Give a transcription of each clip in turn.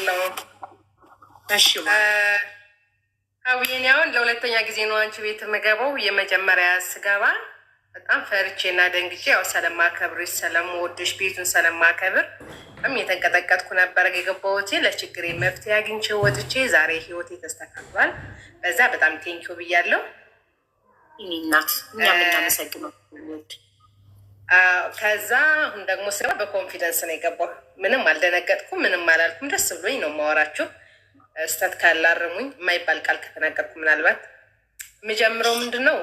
ነው። እሺ አውዬን ያውን ለሁለተኛ ጊዜ ነው አንቺ ቤት የምገባው። የመጀመሪያ ስገባ በጣም ፈርቼና ደንግጬ ያው ስለማከብርሽ ስለምወድሽ ቤቱን ስለማከብር በጣም የተንቀጠቀጥኩ ነበር የገባሁት። ለችግሬ መፍትሄ አግኝቼ ወጥቼ ዛሬ ህይወቴ ተስተካክሏል። በዛ በጣም ቴንኪው ብያለሁ። እናት እኛም እናመሰግነው። ከዛ አሁን ደግሞ ስራ በኮንፊደንስ ነው የገባው። ምንም አልደነገጥኩም፣ ምንም አላልኩም። ደስ ብሎኝ ነው የማወራችሁ። ስተት ካላረሙኝ የማይባል ቃል ከተናገርኩ ምናልባት የምጀምረው ምንድን ነው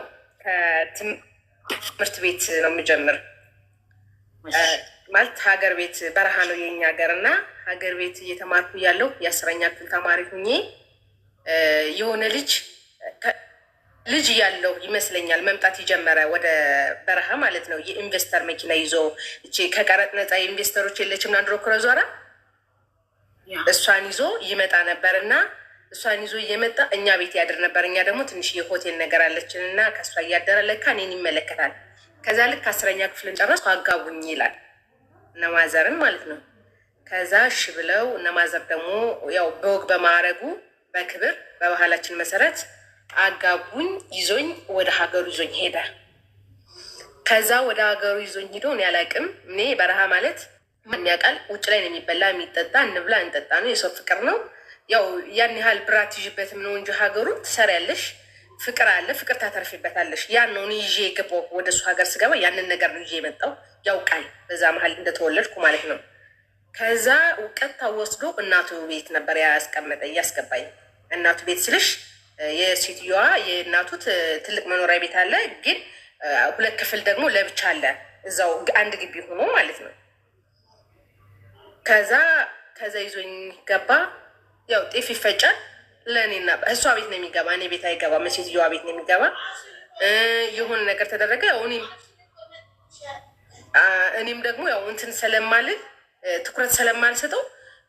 ከትምህርት ቤት ነው የምጀምር። ማለት ሀገር ቤት በረሃ ነው የኛ ሀገር እና ሀገር ቤት እየተማርኩ ያለው የ10ኛ ክፍል ተማሪ ሁኜ የሆነ ልጅ ያለው ይመስለኛል መምጣት የጀመረ ወደ በረሃ ማለት ነው። የኢንቨስተር መኪና ይዞ ከቀረጥ ነፃ የኢንቨስተሮች የለችም ናንድሮ ክረዞራ እሷን ይዞ ይመጣ ነበር እና እሷን ይዞ እየመጣ እኛ ቤት ያድር ነበር። እኛ ደግሞ ትንሽ የሆቴል ነገር አለችን እና ከእሷ እያደረ ለካ እኔን ይመለከታል። ከዛ ልክ 10ኛ ክፍልን ጨረስኩ አጋቡኝ ይላል እነማዘርን ማለት ነው። ከዛ እሺ ብለው እነማዘር ደግሞ ያው በወግ በማዕረጉ በክብር በባህላችን መሰረት አጋቡኝ። ይዞኝ ወደ ሀገሩ ይዞኝ ሄደ። ከዛ ወደ ሀገሩ ይዞኝ ሂዶ እኔ አላቅም። እኔ በረሃ ማለት ማን ያውቃል? ውጭ ላይ ነው የሚበላ የሚጠጣ፣ እንብላ እንጠጣ ነው። የሰው ፍቅር ነው። ያው ያን ያህል ብራት ይዥበትም ነው እንጂ ሀገሩን ትሰሪያለሽ። ፍቅር አለ፣ ፍቅር ታተርፊበታለሽ። ያን ነው እኔ ይዤ የገባው። ወደ እሱ ሀገር ስገባ ያንን ነገር ነው ይዤ የመጣው። ያውቃል በዛ መሀል እንደተወለድኩ ማለት ነው። ከዛ ቀጥታ ወስዶ እናቱ ቤት ነበር ያስቀመጠ እያስገባኝ። እናቱ ቤት ስልሽ የሴትዮዋ የእናቱ ትልቅ መኖሪያ ቤት አለ፣ ግን 2 ክፍል ደግሞ ለብቻ አለ እዛው አንድ ግቢ ሆኖ ማለት ነው። ከዛ ይዞኝ ገባ። ያው ጤፍ ይፈጫል ለእኔና እሷ ቤት ነው የሚገባ፣ እኔ ቤት አይገባ፣ ሴትዮዋ ቤት ነው የሚገባ። የሆነ ነገር ተደረገ። ያው እኔም ደግሞ ያው እንትን ስለማልል ትኩረት ስለማልሰጠው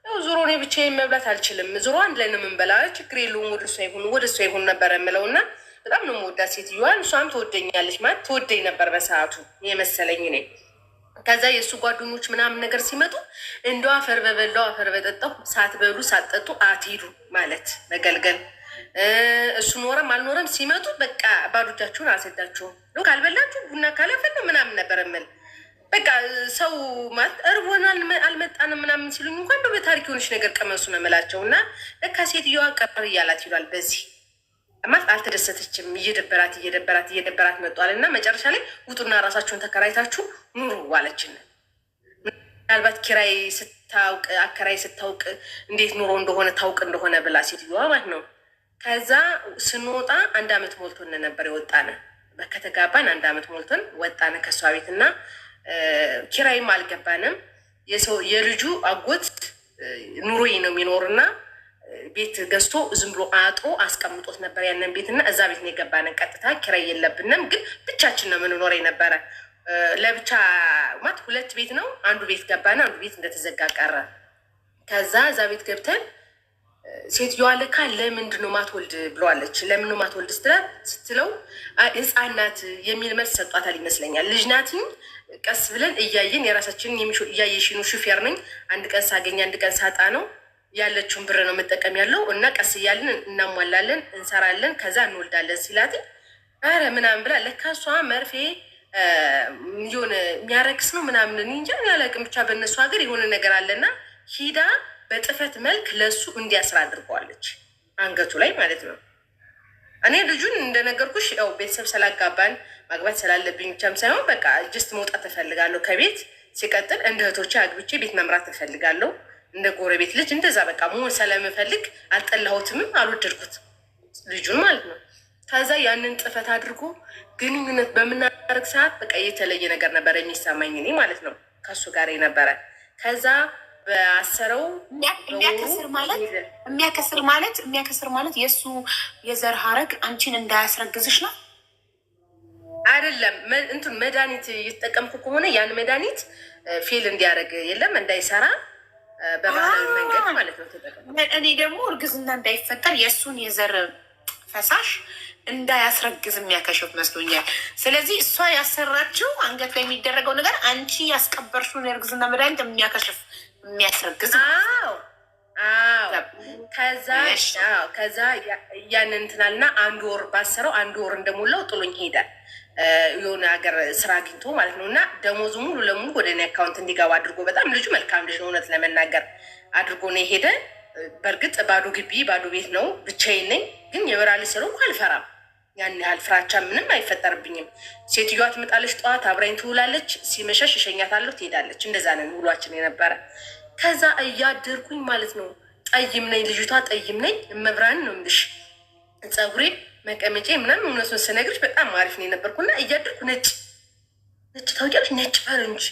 ያው ዙሮ እኔ ብቻዬን መብላት አልችልም። ዙሮ አንድ ላይ ነው የምንበላ፣ ችግር የለውም ወደ እሷ ይሁን ነበረ የምለው እና በጣም ነው የምወዳት ሴትዮዋን። እሷም ትወደኛለች ማለት ትወደኝ ነበር በሰዓቱ የመሰለኝ እኔ። ከዛ የእሱ ጓደኞች ምናምን ነገር ሲመጡ እንደው አፈር በበላው አፈር በጠጣው ሳትበሉ ሳትጠጡ አትሄዱ ማለት መገልገል። እሱ ኖረም አልኖረም ሲመጡ በቃ ባዶ እጃችሁን አልሰዳችሁም፣ ካልበላችሁ ቡና ካላፈን ምናምን ነበር የምል። በቃ ሰው ማለት እርቦናል አልመጣንም ምናምን ሲሉኝ እንኳን እንደው በታሪክ የሆነች ነገር ቀመሱ ነው የምላቸው። እና ለካ ሴትዮዋ ቀር እያላት ይሏል። በዚህ ማለት አልተደሰተችም። እየደበራት መጧል። እና መጨረሻ ላይ ውጡና ራሳችሁን ተከራይታችሁ ኑሩ ዋለችን። ምናልባት ኪራይ ስታውቅ አከራይ ስታውቅ እንዴት ኑሮ እንደሆነ ታውቅ እንደሆነ ብላ ሴትዮዋ ማለት ነው። ከዛ ስንወጣ 1 ዓመት ሞልቶን ነበር የወጣነ። ከተጋባን 1 ዓመት ሞልቶን ወጣነ ከሷ ቤት እና ኪራይም አልገባንም። የልጁ አጎት ኑሮዬ ነው የሚኖርና ቤት ገዝቶ ዝም ብሎ አጦ አስቀምጦት ነበር ያንን ቤት እና እዛ ቤት ነው የገባንን። ቀጥታ ኪራይ የለብንም፣ ግን ብቻችን ነው የምንኖር የነበረ። ለብቻ ማለት 2 ቤት ነው። አንዱ ቤት ገባን፣ አንዱ ቤት እንደተዘጋ ቀረ። ከዛ እዛ ቤት ገብተን ሴትዮዋ ልካ ለምንድን ነው ማትወልድ ብለዋለች። ለምን ነው ማትወልድ ስትለው ሕፃን ናት የሚል መልስ ሰጧታል ይመስለኛል። ልጅ ናትኝ ቀስ ብለን እያየን የራሳችንን እያየሽኑ ሹፌር ነኝ። አንድ ቀን ሳገኝ አንድ ቀን ሳጣ ነው ያለችውን ብር ነው መጠቀም ያለው እና ቀስ እያልን እናሟላለን እንሰራለን፣ ከዛ እንወልዳለን ሲላት ኧረ ምናምን ብላ ለካ እሷ መርፌ የሆነ የሚያረክስ ነው ምናምን እንጃ ያላቅም። ብቻ በእነሱ ሀገር የሆነ ነገር አለና ሂዳ በጥፈት መልክ ለሱ እንዲያስራ አድርገዋለች፣ አንገቱ ላይ ማለት ነው። እኔ ልጁን እንደነገርኩሽ ያው ቤተሰብ ስላጋባን ማግባት ስላለብኝ ብቻም ሳይሆን በቃ ጅስት መውጣት እፈልጋለሁ ከቤት። ሲቀጥል እንደ እህቶቼ አግብቼ ቤት መምራት እፈልጋለሁ፣ እንደ ጎረቤት ልጅ እንደዛ በቃ መሆን ስለምፈልግ አልጠላሁትምም፣ አልወደድኩት ልጁን ማለት ነው። ከዛ ያንን ጥፈት አድርጎ ግንኙነት በምናደርግ ሰዓት በቃ የተለየ ነገር ነበረ የሚሰማኝ እኔ ማለት ነው ከሱ ጋር የነበረ። ከዛ በአሰረው የሚያከስር ማለት የእሱ የዘር ሀረግ አንቺን እንዳያስረግዝሽ ነው አይደለም። እንትን መድኃኒት እየተጠቀምኩ ከሆነ ያን መድኃኒት ፌል እንዲያደርግ የለም እንዳይሰራ በባህላዊ መንገድ ማለት ነው ተጠቀም። እኔ ደግሞ እርግዝና እንዳይፈጠር የእሱን የዘር ፈሳሽ እንዳያስረግዝ የሚያከሽፍ መስሎኛል። ስለዚህ እሷ ያሰራችው አንገት ላይ የሚደረገው ነገር አንቺ ያስቀበርሽውን የእርግዝና መድኃኒት የሚያከሽፍ የሚያስረግዝ። አዎ ከዛ ያንን እንትናልና አንድ ወር ባሰረው አንድ ወር እንደሞላው ጥሎኝ ሄደ። የሆነ ሀገር ስራ አግኝቶ ማለት ነው። እና ደሞዙ ሙሉ ለሙሉ ወደ እኔ አካውንት እንዲገባ አድርጎ በጣም ልጁ መልካም ልጅ ነው፣ እውነት ለመናገር አድርጎ ነው የሄደ። በእርግጥ ባዶ ግቢ ባዶ ቤት ነው፣ ብቻዬን ነኝ። ግን የበራል ስለሆንኩ አልፈራም። ያን ያህል ፍራቻ ምንም አይፈጠርብኝም። ሴትዮዋ ትመጣለች፣ ጠዋት አብራኝ ትውላለች፣ ሲመሸሽ እሸኛታለሁ፣ ትሄዳለች። እንደዛ ነን ውሏችን የነበረ። ከዛ እያደርኩኝ ማለት ነው ጠይም ነኝ፣ ልጅቷ ጠይም ነኝ፣ መብራን ነው የምልሽ። ፀጉሬ መቀመጫ ምናምን እውነቱን ስነግርሽ በጣም አሪፍ ነው የነበርኩና እያደርኩ ነጭ ታውቂያለሽ፣ ነጭ ፈረንጅ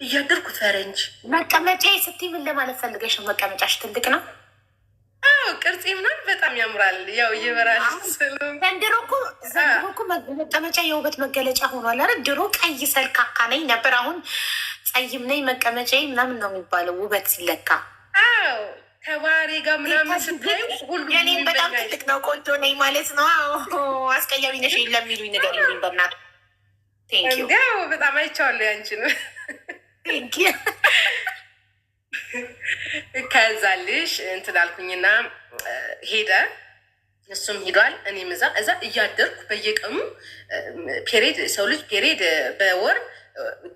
እያደርኩት ፈረንጅ። መቀመጫ ስትይ ምን ለማለት ፈልገሽ ነው? መቀመጫሽ ትልቅ ነው? ቅርጽ ምናምን በጣም ያምራል። ያው እየበራል ዘንድሮ እኮ መቀመጫ የውበት መገለጫ ሆኗል። ኧረ ድሮ ቀይ ሰልካካ ነኝ ነበር፣ አሁን ፀይም ነኝ መቀመጫ ምናምን ነው የሚባለው ውበት ሲለካ። ከባህሪ ጋር ምናምን ስታዩ ሁሉም በጣም ትልቅ ነው፣ ቆንጆ ነኝ ማለት ነው። አስቀያሚ ነሽ ለሚሉኝ ነገር ይሉኝ በእናቱ እንዲያው በጣም አይቼዋለሁ ያንቺን። ከዛ ልሽ እንትን አልኩኝና ሄደ፣ እሱም ሂዷል። እኔም እዛ እያደርኩ በየቀኑ ፔሬድ፣ ሰው ልጅ ፔሬድ በወር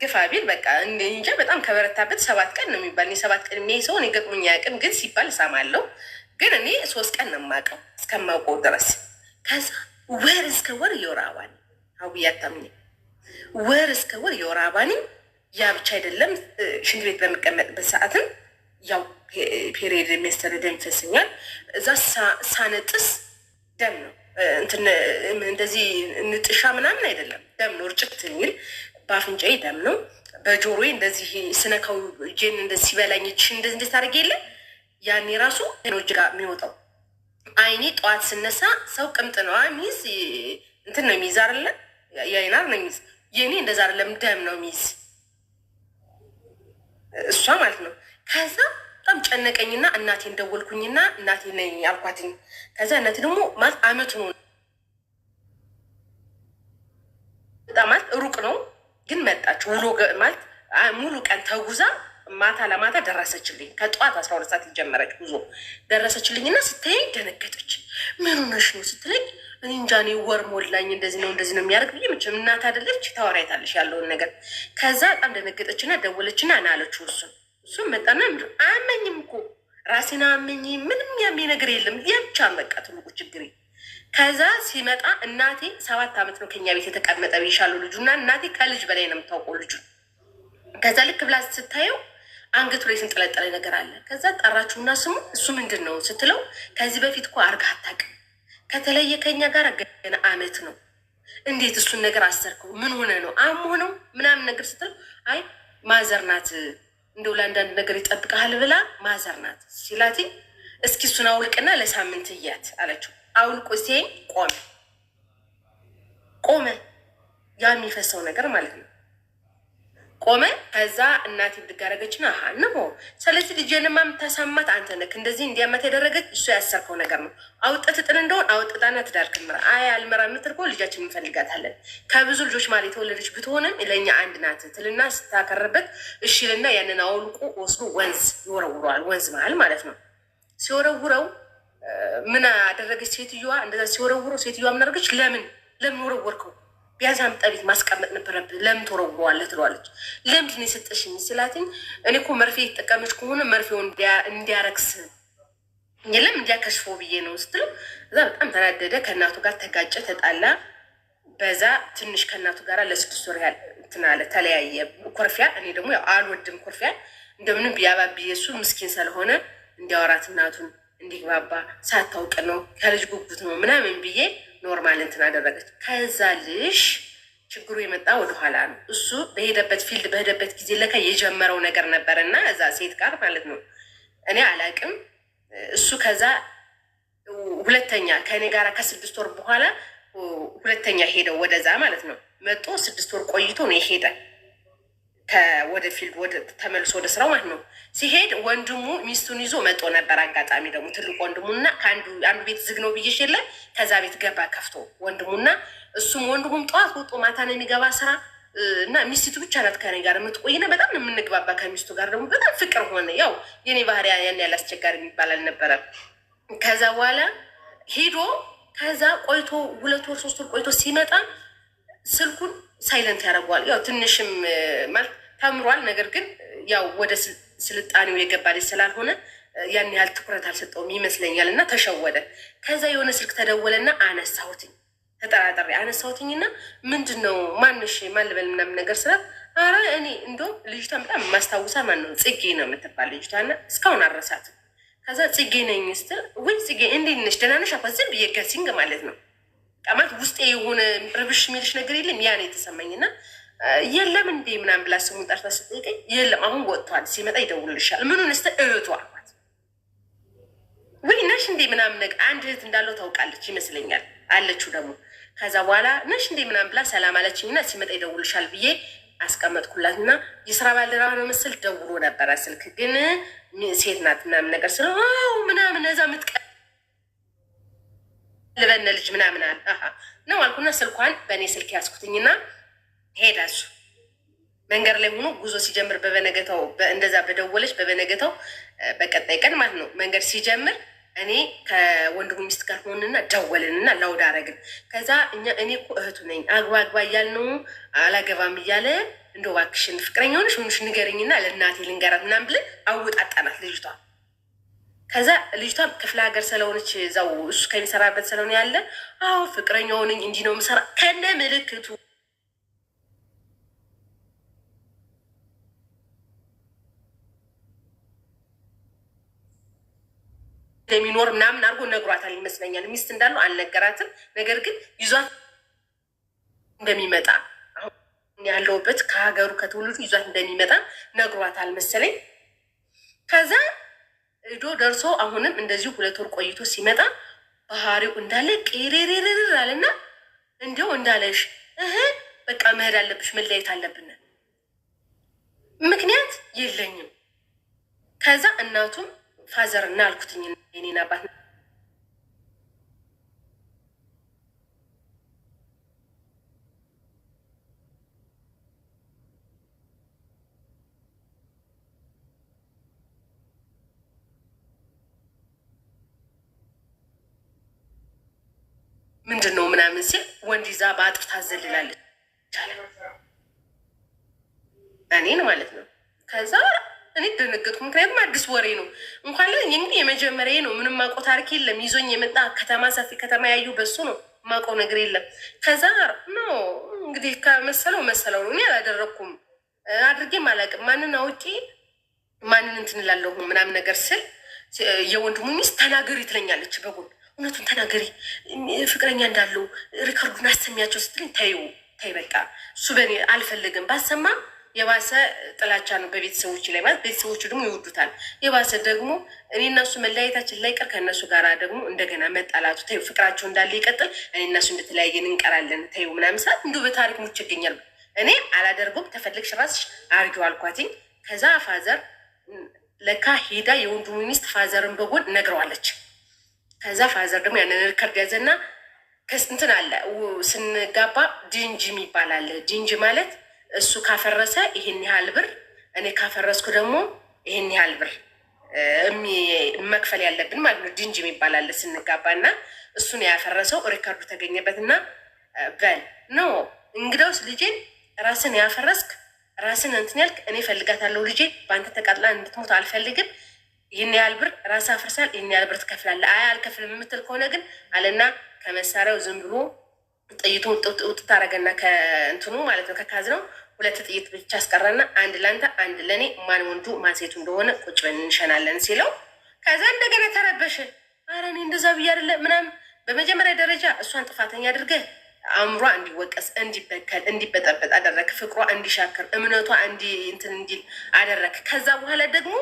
ግፋ ቢል በቃ እንጃ በጣም ከበረታበት 7 ቀን ነው የሚባል። እኔ 7 ቀን የሚያይ ሰው እኔ ገጥሞኝ አያውቅም፣ ግን ሲባል እሰማለሁ። ግን እኔ 3 ቀን ነው የማውቀው እስከማውቀው ድረስ። ከዛ ወር እስከ ወር የወር አበባ ነኝ። አውያታምኝ ወር እስከ ወር የወር አበባ ነኝ። ያ ብቻ አይደለም፣ ሽንት ቤት በሚቀመጥበት ሰዓትም ያው ፔሪየድ የሚያስተር ደም ይፈሰኛል። እዛ ሳነጥስ ደም ነው እንትን እንደዚህ ንጥሻ ምናምን አይደለም፣ ደም ነው። እርጭት የሚል በአፍንጫዬ ደም ነው። በጆሮዬ እንደዚህ ስነካው እጄን እንደዚህ ሲበላኝ እንደዚህ ታደርግ የለ ያኔ ራሱ ነው እጅ ጋር የሚወጣው። አይኔ ጠዋት ስነሳ ሰው ቅምጥ ነው ሚይዝ እንትን ነው የሚይዝ አይደለ? የአይናር ነው የሚይዝ። የኔ እንደዛ አይደለም፣ ደም ነው የሚይዝ እሷ ማለት ነው። ከዛ በጣም ጨነቀኝና እናቴን ደወልኩኝና እናቴ ነኝ አልኳትኝ። ከዛ እናቴ ደግሞ ማለት አመት ነው በጣም ማለት ሩቅ ነው ግን መጣች። ውሎ ማለት ሙሉ ቀን ተጉዛ ማታ ለማታ ደረሰችልኝ። ከጠዋት 12 ሰዓት የጀመረች ጉዞ ደረሰችልኝና ስታየኝ ደነገጠች። ምን ሆነሽ ነው ስትለኝ እኔ እንጃ እኔ ወር ሞላኝ እንደዚህ ነው የሚያደርግ ብዬ መቼም እናት አይደለች ታወራይታለሽ ያለውን ነገር። ከዛ በጣም ደነገጠችና ደወለችና አናለችው እሱም መጣና አመኝም እኮ ራሴን አመኝ ምንም ያሜ ነገር የለም ያብቻን በቃ ትልቁ ችግሬ። ከዛ ሲመጣ እናቴ 7 ዓመት ነው ከኛ ቤት የተቀመጠ ብዬሻለሁ ልጁ እና እናቴ ከልጅ በላይ ነው የምታውቀው ልጁ። ከዛ ልክ ብላ ስታየው አንገቱ ላይ ስንጠለጠለ ነገር አለ። ከዛ ጠራችሁና ስሙ እሱ ምንድን ነው ስትለው ከዚህ በፊት እኮ አርጋ አታውቅም፣ ከተለየ ከኛ ጋር ገና አመት ነው፣ እንዴት እሱን ነገር አሰርከው? ምን ሆነ ነው አሞ ነው ምናምን ነገር ስትለው አይ ማዘር ናት እንደው ለአንዳንድ ነገር ይጠብቀሃል ብላ ማዘር ናት ሲላት እስኪ እሱን አውልቅና ለሳምንት እያት አለችው። አውልቆ ሲሄኝ ቆመ ያ የሚፈሰው ነገር ማለት ነው ቆመ። ከዛ እናቴ ብድግ አደረገችና ነው ስለዚህ ልጄንማ የምታሳማት አንተ ነክ እንደዚህ እንዲያመት ያደረገች እሱ ያሰርከው ነገር ነው። አውጥተህ ጥን እንደሆን አውጥታና ትዳር ክምራ አይ አልመራ የምትርጎ ልጃችን እንፈልጋታለን ከብዙ ልጆች ማለት የተወለደች ብትሆንም ለእኛ አንድ ናት ትልና ስታከርበት እሺ ልና ያንን አውልቆ ወስዶ ወንዝ ይወረውረዋል። ወንዝ መሀል ማለት ነው። ሲወረውረው ምን አደረገች ሴትዮዋ? እንደዛ ሲወረውረው ሴትዮዋ ምን አደረገች? ለምን ወረወርከው? ቢያንስ አምጣ ቤት ማስቀመጥ ነበረብህ፣ ለምን ትወረውረዋለህ? ትለዋለች። ለምንድን ነው የሰጠሽኝ ሲላትኝ እኔ እኮ መርፌ የተጠቀመች ከሆነ መርፌው እንዲያረክስ የለም እንዲያከሽፎ ብዬ ነው ስትለው እዛ በጣም ተናደደ። ከእናቱ ጋር ተጋጨ፣ ተጣላ። በዛ ትንሽ ከእናቱ ጋር ለ6 ወር ያህል እንትን አለ፣ ተለያየ። ኮርፊያ እኔ ደግሞ ያው አልወድም ኮርፊያ። እንደምንም ቢያባብዬ እሱ ምስኪን ስለሆነ እንዲያወራት እናቱን እንዲግባባ ሳታውቅ ነው ከልጅ ጉጉት ነው ምናምን ብዬ ኖርማል እንትን አደረገች። ከዛ ልሽ ችግሩ የመጣ ወደኋላ ነው። እሱ በሄደበት ፊልድ በሄደበት ጊዜ ለካ የጀመረው ነገር ነበር እና እዛ ሴት ጋር ማለት ነው እኔ አላቅም። እሱ ከዛ ሁለተኛ ከእኔ ጋር ከ6 ወር በኋላ ሁለተኛ ሄደው ወደዛ ማለት ነው መጦ 6 ወር ቆይቶ ነው የሄደ ወደ ፊልድ ተመልሶ ወደ ስራው ማለት ነው። ሲሄድ ወንድሙ ሚስቱን ይዞ መጦ ነበር። አጋጣሚ ደግሞ ትልቅ ወንድሙና አንዱ ቤት ዝግ ነው ብዬሽ የለ ከዛ ቤት ገባ ከፍቶ ወንድሙና ወንድሙም ጠዋት ወጦ ማታ ነው የሚገባ ስራ እና ሚስቱ ብቻ ናት ከኔ ጋር የምትቆይና በጣም ነው የምንግባባ። ከሚስቱ ጋር ደግሞ በጣም ፍቅር ሆነ። ያው የኔ ባህሪያ ያን ያለ አስቸጋሪ የሚባል አልነበረም። ከዛ በኋላ ሄዶ ከዛ ቆይቶ 2 ወር 3 ወር ቆይቶ ሲመጣ ስልኩን ሳይለንት ያደርገዋል። ያው ትንሽም ማለት ተምሯል። ነገር ግን ያው ወደ ስልጣኔው የገባ ልጅ ስላልሆነ ያን ያህል ትኩረት አልሰጠውም ይመስለኛል እና ተሸወደ። ከዛ የሆነ ስልክ ተደወለና አነሳሁትኝ፣ ተጠራጠሪ አነሳሁትኝና ምንድን ነው ማንሽ ማን ልበል ምናምን ነገር ስላት፣ አረ እኔ እንደውም ልጅቷን በጣም ማስታውሳ ማን ነው ጽጌ ነው የምትባል ልጅቷና እስካሁን አረሳትም። ከዛ ጽጌ ነኝ ስትል፣ ወይ ጽጌ እንዴት ነሽ ደህና ነሽ? አባት ዝም ብዬ ገሲንግ ማለት ነው ማለት ውስጤ የሆነ ርብሽ የሚልሽ ነገር የለም ያ ነው የተሰማኝና የለም እንዴ ምናምን ብላ ስሙን ጠርታ ስትጠይቀኝ የለም አሁን ወጥቷል ሲመጣ ይደውልልሻል። ምኑን ስ እህቷ አልኳት። ወይ ነሽ እንዴ ምናምን ነገር አንድ እህት እንዳለው ታውቃለች ይመስለኛል አለችው ደግሞ። ከዛ በኋላ ነሽ እንዴ ምናምን ብላ ሰላም አለችኝና ሲመጣ ይደውልሻል ብዬ አስቀመጥኩላት እና የስራ ባልደረባ ነው መሰል ደውሎ ነበረ። ስልክ ግን ሴት ናት ምናምን ነገር ስለ ምናምን እዛ ልበነ ልጅ ምናምን አለ ነው አልኩና ስልኳን በእኔ ስልክ ያስኩትኝና ሄዳ እሱ መንገድ ላይ ሆኖ ጉዞ ሲጀምር በበነገታው እንደዛ በደወለች በበነገታው በቀጣይ ቀን ማለት ነው መንገድ ሲጀምር እኔ ከወንድሙ ሚስት ጋር ሆንና ደወልንና ላውድ አረግን። ከዛ እኔ እኮ እህቱ ነኝ አግባ አግባ እያልነው አላገባም እያለ እንደ እባክሽን ፍቅረኛ ሆነሽ ምንሽ ንገረኝና ለእናቴ ልንገራት ምናምን ብለን አወጣጣናት ልጅቷ። ከዛ ልጅቷ ክፍለ ሀገር ስለሆነች እዛው እሱ ከሚሰራበት ስለሆነ ያለ አዎ ፍቅረኛ ሆነኝ እንዲህ ነው የምሰራ ከነ ምልክቱ እንደሚኖር ምናምን አድርጎ ነግሯታል ይመስለኛል። ሚስት እንዳለው አልነገራትም። ነገር ግን ይዟት እንደሚመጣ አሁን ያለውበት ከሀገሩ ከትውልዱ ይዟት እንደሚመጣ ነግሯታል መሰለኝ። ከዛ ዶ ደርሶ አሁንም እንደዚሁ 2 ወር ቆይቶ ሲመጣ ባህሪው እንዳለ ቄሬሬሬር አለና እንዲያው እንዳለሽ በቃ መሄድ አለብሽ መለየት አለብን ምክንያት የለኝም። ከዛ እናቱም ፋዘር እና አልኩትኝ የኔን አባት ምንድን ነው ምናምን ሲል ወንድ ይዛ በአጥር ታዘልላለች እኔን ማለት ነው። ከዛ እኔ ደነገጥኩ። ምክንያቱም አዲስ ወሬ ነው እንኳን ላይ እንግዲህ የመጀመሪያ ነው። ምንም ማውቀው ታሪክ የለም። ይዞኝ የመጣ ከተማ ሰፊ ከተማ ያዩ በሱ ነው ማውቀው ነገር የለም። ከዛ ነው እንግዲህ ከመሰለው መሰለው ነው። እኔ አላደረግኩም አድርጌም አላውቅም። ማንን አውቄ ማንን እንትን እላለሁ ምናምን ነገር ስል የወንድሙ ሚስት ተናገሪ ትለኛለች በጎን እውነቱን ተናገሪ ፍቅረኛ እንዳለው ሪከርዱን አሰሚያቸው ስትለኝ ታይ በቃ እሱ በእኔ አልፈልግም ባሰማ የባሰ ጥላቻ ነው በቤተሰቦች ላይ ማለት ቤተሰቦቹ ደግሞ ይወዱታል። የባሰ ደግሞ እኔ እነሱ መለያየታችን ላይ ቀር ከእነሱ ጋር ደግሞ እንደገና መጣላቱ ተይው ፍቅራቸው እንዳለ ይቀጥል እኔ እነሱ እንደተለያየን እንቀራለን ተይው ምናምን ሰዓት እንዲሁ በታሪክ ሙች ይገኛል። እኔ አላደርጉም ተፈልግሽ ራስሽ አድርጊው አልኳትኝ። ከዛ ፋዘር ለካ ሄዳ የወንድሙ ሚስት ፋዘርን በጎን ነግረዋለች። ከዛ ፋዘር ደግሞ ያንን ሪከርድ ያዘና ከስንትን አለ ስንጋባ ጅንጅ የሚባል አለ። ጅንጅ ማለት እሱ ካፈረሰ ይሄን ያህል ብር እኔ ካፈረስኩ ደግሞ ይሄን ያህል ብር መክፈል ያለብን ማለት ነው። ጅንጅ የሚባል አለ ስንጋባ እና እሱን ያፈረሰው ሪከርዱ ተገኘበትና በል ነው እንግዳውስ ልጄን ራስን ያፈረስክ ራስን እንትን ያልክ እኔ ፈልጋታለሁ ልጄ በአንተ ተቃጥላ እንድትሞት አልፈልግም። ይህን ያህል ብር ራስ አፍርሳል ይህን ያህል ብር ትከፍላለህ። አይ አልከፍልም የምትል ከሆነ ግን አለና ከመሳሪያው ዝም ብሎ ጥይቱን ውጥት አደረገና ከእንትኑ ማለት ነው ከካዝነው 2 ጥይት ብቻ አስቀረና አንድ ለአንተ አንድ ለእኔ ማን ወንዱ ማን ሴቱ እንደሆነ ቁጭ ብለን እንሸናለን ሲለው ከዛ እንደገና ተረበሸ። ኧረ እኔ እንደዛ ብዬ አይደለ ምናምን። በመጀመሪያ ደረጃ እሷን ጥፋተኛ አድርገህ አእምሯ እንዲወቀስ እንዲበከል እንዲበጠበጥ አደረክ። ፍቅሯ እንዲሻክር እምነቷ እንትን እንዲል አደረክ። ከዛ በኋላ ደግሞ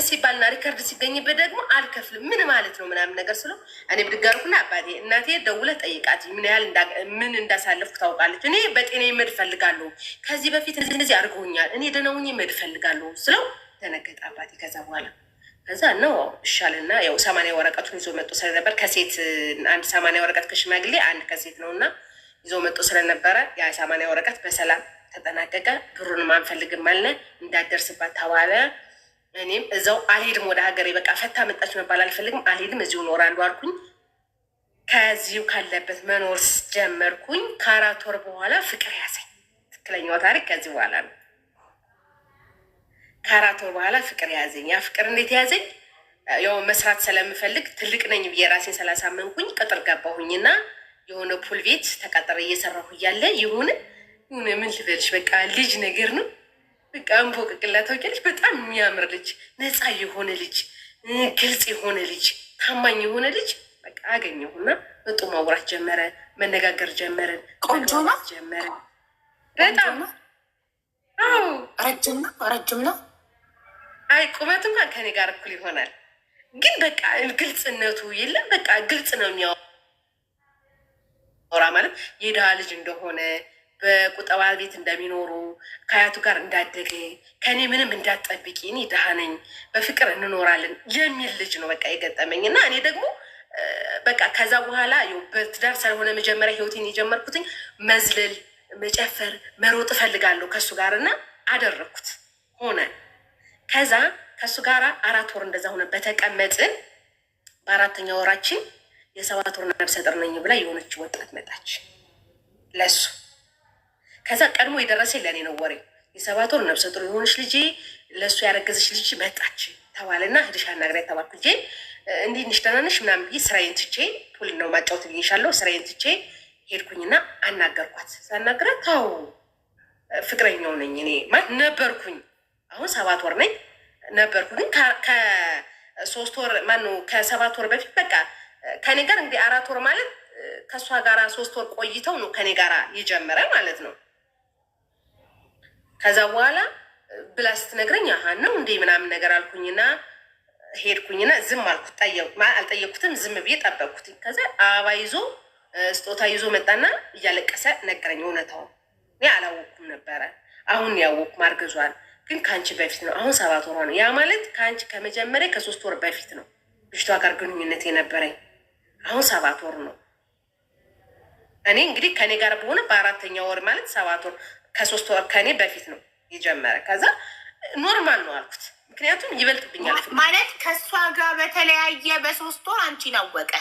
ሲባልና ሪከርድ ሲገኝበት ደግሞ አልከፍልም ምን ማለት ነው ምናምን ነገር ስለው እኔ ብድጋርኩና አባቴ እናቴ ደውለህ ጠይቃት ምን ያህል ምን እንዳሳለፍኩ ታውቃለች። እኔ በጤና መድ ፈልጋለሁ ከዚህ በፊት እንደዚህ አድርገውኛል እኔ ደነውኝ መድ ፈልጋለሁ ስለው ተነገጠ አባቴ። ከዛ ነው ይሻልና ያው 80 ወረቀቱን ይዞ መጡ ስለነበር ከሴት አንድ 80 ወረቀት ከሽማግሌ አንድ ከሴት ነው እና ይዞ መጡ ስለነበረ ያ 80 ወረቀት በሰላም ተጠናቀቀ። ብሩን ማንፈልግም አለ እንዳደርስባት ተባለ። እኔም እዛው አልሄድም ወደ ሀገሬ። በቃ ፈታ መጣች መባል አልፈልግም፣ አልሄድም፣ እዚሁ እኖራለሁ አልኩኝ። ከዚሁ ካለበት መኖር ጀመርኩኝ። ከ4 ወር በኋላ ፍቅር ያዘኝ። ትክክለኛው ታሪክ ከዚህ በኋላ ነው። ከ4 ወር በኋላ ፍቅር ያዘኝ። ያ ፍቅር እንዴት ያዘኝ? ያው መስራት ስለምፈልግ ትልቅ ነኝ ብዬ ራሴን ስላሳመንኩኝ ቅጥር ገባሁኝና የሆነ ፑል ቤት ተቀጥሬ እየሰራሁ እያለ የሆነ ምን ልበልሽ፣ በቃ ልጅ ነገር ነው። በቃ እንቦቅቅላ ታውቂያለሽ? በጣም የሚያምር ልጅ፣ ነፃ የሆነ ልጅ፣ ግልጽ የሆነ ልጅ፣ ታማኝ የሆነ ልጅ በቃ አገኘሁና መጡ ማውራት ጀመረ፣ መነጋገር ጀመርን። ቆንጆ ነው ጀመረ በጣም አዎ። ረጅም ነው። አይ ቁመቱ እንኳን ከኔ ጋር እኩል ይሆናል፣ ግን በቃ ግልጽነቱ የለም። በቃ ግልጽ ነው የሚያወራ ማለት የድሃ ልጅ እንደሆነ በቁጠባ ቤት እንደሚኖሩ ከአያቱ ጋር እንዳደገ ከእኔ ምንም እንዳትጠብቂ እኔ ድሃ ነኝ በፍቅር እንኖራለን የሚል ልጅ ነው በቃ የገጠመኝ። እና እኔ ደግሞ በቃ ከዛ በኋላ በትዳር ስለሆነ መጀመሪያ ህይወቴን የጀመርኩትኝ መዝለል፣ መጨፈር፣ መሮጥ እፈልጋለሁ ከእሱ ጋር እና አደረግኩት ሆነ። ከዛ ከእሱ ጋር 4 ወር እንደዛ ሆነ በተቀመጥን። በ4ኛ ወራችን የ7 ወር ነብሰ ጡር ነኝ ብላ የሆነች ወጣት መጣች ለሱ። ከዛ ቀድሞ የደረሰኝ ለእኔ ነው ወሬው። የ7 ወር ነብሰ ጡር የሆነች ልጅ ለእሱ ያረገዘች ልጅ መጣች ተባለና ሂደሽ አናግሪያት ተባልኩ። ልጄ እንዲህ ነሽ ደህና ነሽ ምናምን ብዬ ስራዬን ትቼ ፑል ነው ማጫወት ብዬሻለሁ። ስራዬን ትቼ ሄድኩኝና አናገርኳት። ሳናግራት ታው ፍቅረኛው ነኝ እኔ ማለት ነበርኩኝ። አሁን 7 ወር ነኝ ነበርኩ። ግን ከ3 ወር ማነው ከ7 ወር በፊት በቃ ከኔ ጋር እንግዲህ 4 ወር ማለት ከእሷ ጋር 3 ወር ቆይተው ነው ከኔ ጋር የጀመረ ማለት ነው። ከዛ በኋላ ብላ ስትነግረኝ አሀን ነው እንዴ ምናምን ነገር አልኩኝና ሄድኩኝና ዝም አልኩት። አልጠየኩትም፣ ዝም ብዬ ጠበቅኩት። ከዛ አበባ ይዞ ስጦታ ይዞ መጣና እያለቀሰ ነገረኝ እውነታውን። እኔ አላወኩም ነበረ፣ አሁን ያወቅኩ ማርገዟል። ግን ከአንቺ በፊት ነው። አሁን 7 ወር ነው። ያ ማለት ከአንቺ ከመጀመሪያ ከ3 ወር በፊት ነው ልጅቷ ጋር ግንኙነት የነበረኝ። አሁን 7 ወር ነው። እኔ እንግዲህ ከኔ ጋር በሆነ በ4ኛ ወር ማለት 7 ወር ከ3 ወር ከኔ በፊት ነው የጀመረ። ከዛ ኖርማል ነው አልኩት፣ ምክንያቱም ይበልጥብኛል ማለት ከእሷ ጋር በተለያየ በ3 ወር አንቺን አወቀ።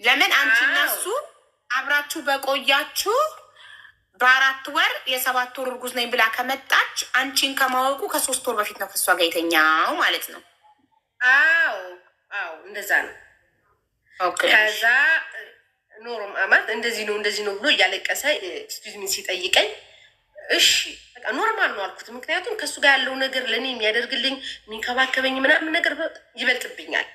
ለምን አንቺ እነሱ አብራችሁ በቆያችሁ በ4 ወር የ7 ወር እርጉዝ ነኝ ብላ ከመጣች አንቺን ከማወቁ ከ3 ወር በፊት ነው ከእሷ ጋር የተኛው ማለት ነው። አዎ እንደዛ ነው። ከዛ ኖሮም አማት እንደዚህ ነው ብሎ እያለቀሰ ኤክስኪውዝ ሚ ሲጠይቀኝ እሺ በቃ ኖርማል ነው አልኩት። ምክንያቱም ከእሱ ጋር ያለው ነገር ለእኔ የሚያደርግልኝ የሚንከባከበኝ ምናምን ነገር ይበልጥብኛል።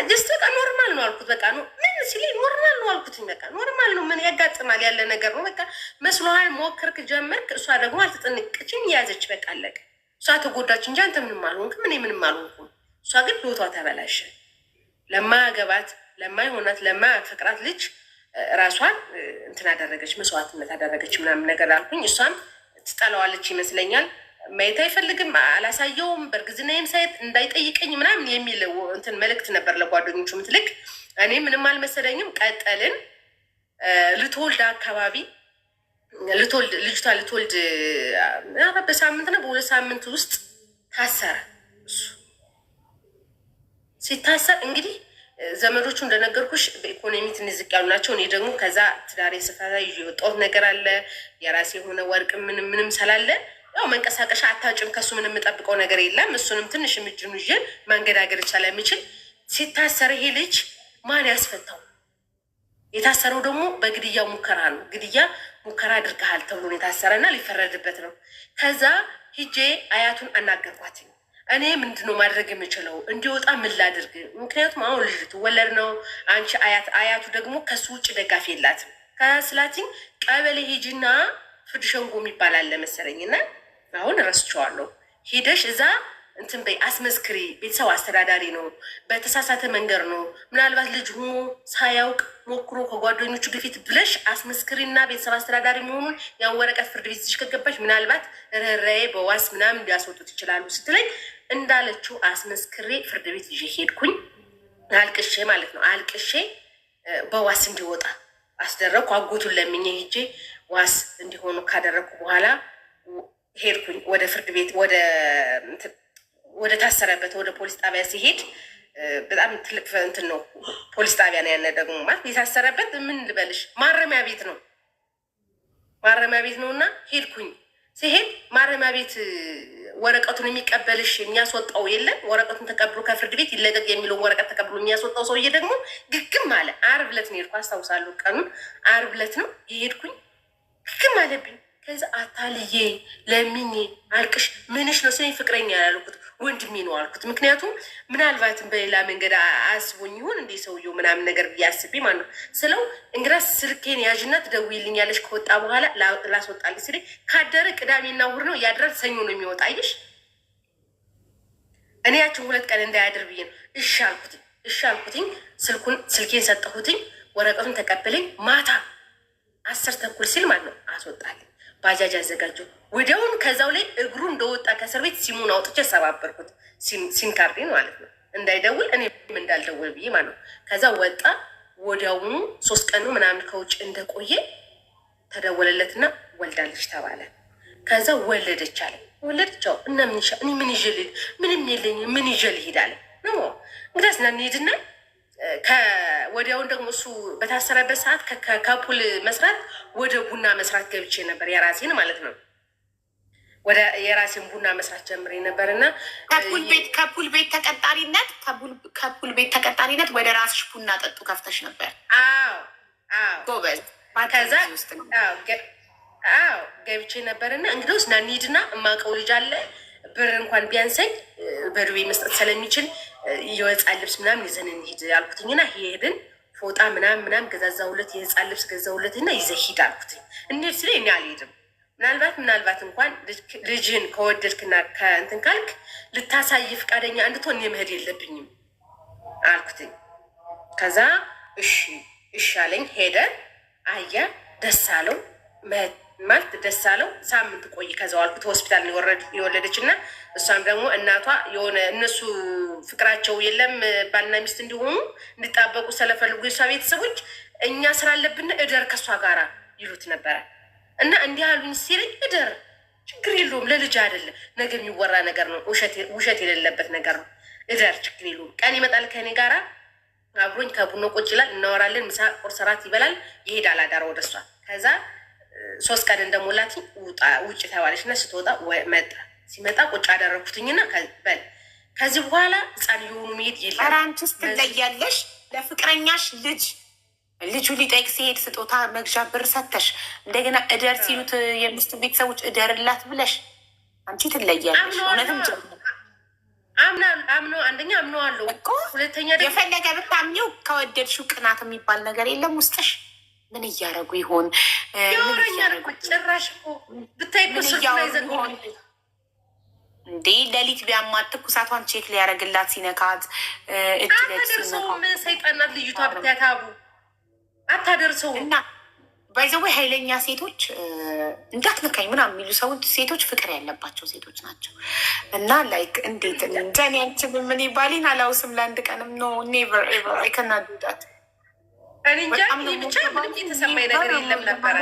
ጀስት በቃ ኖርማል ነው አልኩት። በቃ ምን ሲለኝ ኖርማል ነው አልኩትኝ። በቃ ኖርማል ነው፣ ምን ያጋጥማል ያለ ነገር ነው። በቃ መስሎሃል፣ ሞከርክ፣ ጀመርክ። እሷ ደግሞ አልተጠነቀችኝ፣ ያዘች። በቃ አለቀ። እሷ ተጎዳች እንጂ አንተ ምንም አልሆንክም፣ እኔ ምንም አልሆንኩም። እሷ ግን ህይወቷ ተበላሸ። ለማያገባት፣ ለማይሆናት፣ ለማያፈቅራት ልጅ ራሷን እንትን አደረገች፣ መስዋዕትነት አደረገች ምናምን ነገር አልኩኝ። እሷም ትጠላዋለች ይመስለኛል። ማየት አይፈልግም፣ አላሳየውም። በእርግዝናዬም ሳይት እንዳይጠይቀኝ ምናምን የሚል እንትን መልእክት ነበር ለጓደኞቹ ምትልክ። እኔ ምንም አልመሰለኝም። ቀጠልን። ልትወልድ አካባቢ ልጅቷ ልትወልድ በሳምንት ነው በ2 ሳምንት ውስጥ ታሰረ። እሱ ሲታሰር እንግዲህ ዘመዶቹ እንደነገርኩሽ በኢኮኖሚ ትንሽ ዝቅ ያሉ ናቸው። እኔ ደግሞ ከዛ ትዳሬ ስፈታ ይዤ የወጣሁት ነገር አለ፣ የራሴ የሆነ ወርቅ ምንም ስላለ ያው መንቀሳቀሻ አታጭም። ከሱ ምንም የምጠብቀው ነገር የለም። እሱንም ትንሽ ምጅኑ ይዤ ማንገዳገድ ይቻላል የሚችል ሲታሰር ይሄ ልጅ ማን ያስፈታው? የታሰረው ደግሞ በግድያ ሙከራ ነው። ግድያ ሙከራ አድርገሃል ተብሎ ነው የታሰረና ሊፈረድበት ነው። ከዛ ሂጄ አያቱን አናገርኳት። እኔ ምንድነው ማድረግ የምችለው? እንዲወጣ ምን ላድርግ? ምክንያቱም አሁን ልጅ ትወለድ ነው። አንቺ አያቱ ደግሞ ከሱ ውጭ ደጋፊ የላትም። ከስላቲኝ ቀበሌ ሂጂና ፍርድ ሸንጎ የሚባል አለ መሰለኝና አሁን ረስቸዋለሁ። ሂደሽ እዛ እንትን በይ አስመስክሪ። ቤተሰብ አስተዳዳሪ ነው፣ በተሳሳተ መንገድ ነው ምናልባት ልጅ ሆኖ ሳያውቅ ሞክሮ ከጓደኞቹ ግፊት ብለሽ አስመስክሪና ቤተሰብ አስተዳዳሪ መሆኑን ያን ወረቀት ፍርድ ቤት ይዘሽ ከገባሽ ምናልባት ርኅራኄ በዋስ ምናምን ሊያስወጡት ይችላሉ ስትለኝ እንዳለችው አስመስክሬ ፍርድ ቤት ይዤ ሄድኩኝ። አልቅሼ ማለት ነው። አልቅሼ በዋስ እንዲወጣ አስደረግኩ። አጎቱን ለምኜ ሄጄ ዋስ እንዲሆኑ ካደረግኩ በኋላ ሄድኩኝ ወደ ፍርድ ቤት ወደ ታሰረበት ወደ ፖሊስ ጣቢያ ሲሄድ በጣም ትልቅ እንትን ነው። ፖሊስ ጣቢያ ነው ያለ ደግሞ ማለት የታሰረበት ምን ልበልሽ ማረሚያ ቤት ነው። ማረሚያ ቤት ነው እና ሄድኩኝ። ሲሄድ ማረሚያ ቤት ወረቀቱን የሚቀበልሽ የሚያስወጣው የለም። ወረቀቱን ተቀብሎ ከፍርድ ቤት ይለቀቅ የሚለውን ወረቀት ተቀብሎ የሚያስወጣው ሰውዬ ደግሞ ግግም አለ። ዓርብ ዕለት ነው የሄድኩ አስታውሳለሁ። ቀኑን ዓርብ ዕለት ነው የሄድኩኝ። ግግም አለብኝ። ከዛ አታልዬ ለሚኔ አልቅሽ ምንሽ ነው ስለኝ ፍቅረኛ ያላልኩት ወንድሜ ነው አልኩት። ምክንያቱም ምናልባትም በሌላ መንገድ አስቦኝ ይሁን እንዴ ሰውየው ምናምን ነገር ብያስቤ ማለት ነው ስለው እንግዲያስ ስልኬን ያዥና ትደውይልኛለሽ ከወጣ በኋላ ላስወጣልኝ ሲለኝ ካደረ ቅዳሜና እሑድ ነው ያድራል፣ ሰኞ ነው የሚወጣ አይሽ እኔ ያችን 2 ቀን እንዳያድር ብዬ ነው እሺ አልኩትኝ። ስልኬን ሰጠሁትኝ። ወረቀቱን ተቀበለኝ። ማታ 10 ተኩል ሲል ማለት ነው አስወጣልኝ። ባጃጅ አዘጋጀው ወዲያውኑ። ከዛው ላይ እግሩ እንደወጣ ከእስር ቤት ሲሙን አውጥቼ ሰባበርኩት። ሲም ካርዴን ማለት ነው እንዳይደውል እኔም እንዳልደውል ብዬ ማለት ነው። ከዛ ወጣ ወዲያውኑ 3 ቀኑ ምናምን ከውጭ እንደቆየ ተደወለለትና ወልዳለች ተባለ። ከዛ ወለደች አለ። ወለደቻው እና እኔ ምን ይዤ ልሂድ? ምንም የለኝም ምን ይዤ ልሂድ አለ ነው እንግዲያስ ና እንሂድና ወዲያውን ደግሞ እሱ በታሰረበት ሰዓት ከፑል መስራት ወደ ቡና መስራት ገብቼ ነበር። የራሴን ማለት ነው ወደ የራሴን ቡና መስራት ጀምሬ ነበር እና ከፑል ቤት ተቀጣሪነት ወደ ራስሽ ቡና ጠጡ ከፍተሽ ነበር። አዎ ጎበዝ። ከዛ ገብቼ ነበርና እንግዲህ ና እንሂድና እማውቀው ልጅ አለ ብር እንኳን ቢያንሰኝ በዱቤ መስጠት ስለሚችል የህፃን ልብስ ምናምን ይዘን እንሂድ አልኩትኝና ሄድን። ፎጣ ምናምን ገዛዛሁለት፣ የህፃን ልብስ ገዛሁለትና ይዘህ ሂድ አልኩትኝ። እንሂድ ስለ እኔ አልሄድም፣ ምናልባት እንኳን ልጅን ከወደድክና ከእንትን ካልክ ልታሳይ ፈቃደኛ እንድትሆን እኔ መሄድ የለብኝም አልኩትኝ። ከዛ እሺ አለኝ። ሄደ። አያ ደስ አለው ማለት ደስ አለው። ሳምንት ቆይ ከዛው አልኩት። ሆስፒታል የወለደች እና እሷም ደግሞ እናቷ የሆነ እነሱ ፍቅራቸው የለም ባልና ሚስት እንዲሆኑ እንዲጣበቁ ስለፈልጉ የሷ ቤተሰቦች እኛ ስላለብን እደር ከእሷ ጋራ ይሉት ነበረ እና እንዲህ አሉኝ ሲለኝ እደር ችግር የለውም ለልጅ አይደለም ነገ የሚወራ ነገር ነው፣ ውሸት የሌለበት ነገር ነው። እደር ችግር የለውም። ቀን ይመጣል ከኔ ጋራ አብሮኝ ከቡኖ ቁጭ ይላል፣ እናወራለን፣ ምሳ ቁርስ እራት ይበላል፣ ይሄዳል አዳር ወደ እሷ። ከዛ 3 ቀን እንደሞላት ውጭ ተባለች እና ስትወጣ መጣ። ሲመጣ ቁጭ አደረኩትኝና በል ከዚህ በኋላ ህፃን የሆኑ መሄድ የለም። ኧረ አንቺስ ትለያለሽ። ለፍቅረኛሽ ልጁ ሊጠይቅ ሲሄድ ስጦታ መግዣ ብር ሰተሽ እንደገና እደር ሲሉት የሚስቱ ቤተሰቦች እደርላት ብለሽ አንቺ ትለያለሽ። እውነትም አንደኛ አምነዋለሁ እኮ፣ ሁለተኛ የፈለገ ብታምኚው ከወደድሽው ቅናት የሚባል ነገር የለም ውስጥሽ። ምን እያደረጉ ይሆን? ጭራሽ ብታይ ይሆን እንዴ? ሌሊት ቢያማት ትኩሳቷን ቼክ ሊያደርግላት ሲነካት አታደርሰውም። ሰይጣናት ልዩቷ ብታታቡ አታደርሰውም። እና ባይዘዌ ኃይለኛ ሴቶች እንዳትነካኝ ምናምን የሚሉ ሰዎች ሴቶች ፍቅር ያለባቸው ሴቶች ናቸው። እና ላይክ እንዴት እንደኔ አንቺን ምን ይባሊን አላውስም። ለአንድ ቀንም ኖ ኔቨር ኤቨር አይ ካናት ዱ ዳት። እኔ እንጃ ብቻ ምንም የተሰማኝ ነገር የለም ነበረ።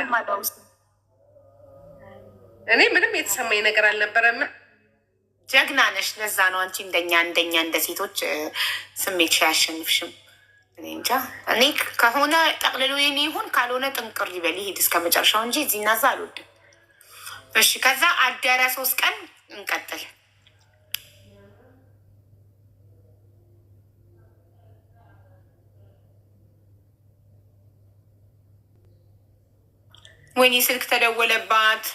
እኔ ምንም የተሰማኝ ነገር አልነበረም። ጀግና ነሽ። ለዛ ነው አንቺ እንደኛ እንደ ሴቶች ስሜት አያሸንፍሽም። እኔ እንጃ። እኔ ከሆነ ጠቅልሎ የኔ ይሁን ካልሆነ ጥንቅር ይበል ይሄድ እስከ መጨረሻው እንጂ እዚህ እና እዛ አልወድም። እሺ ከዛ አደረ 3 ቀን እንቀጥል። ወይኔ ስልክ ተደወለባት።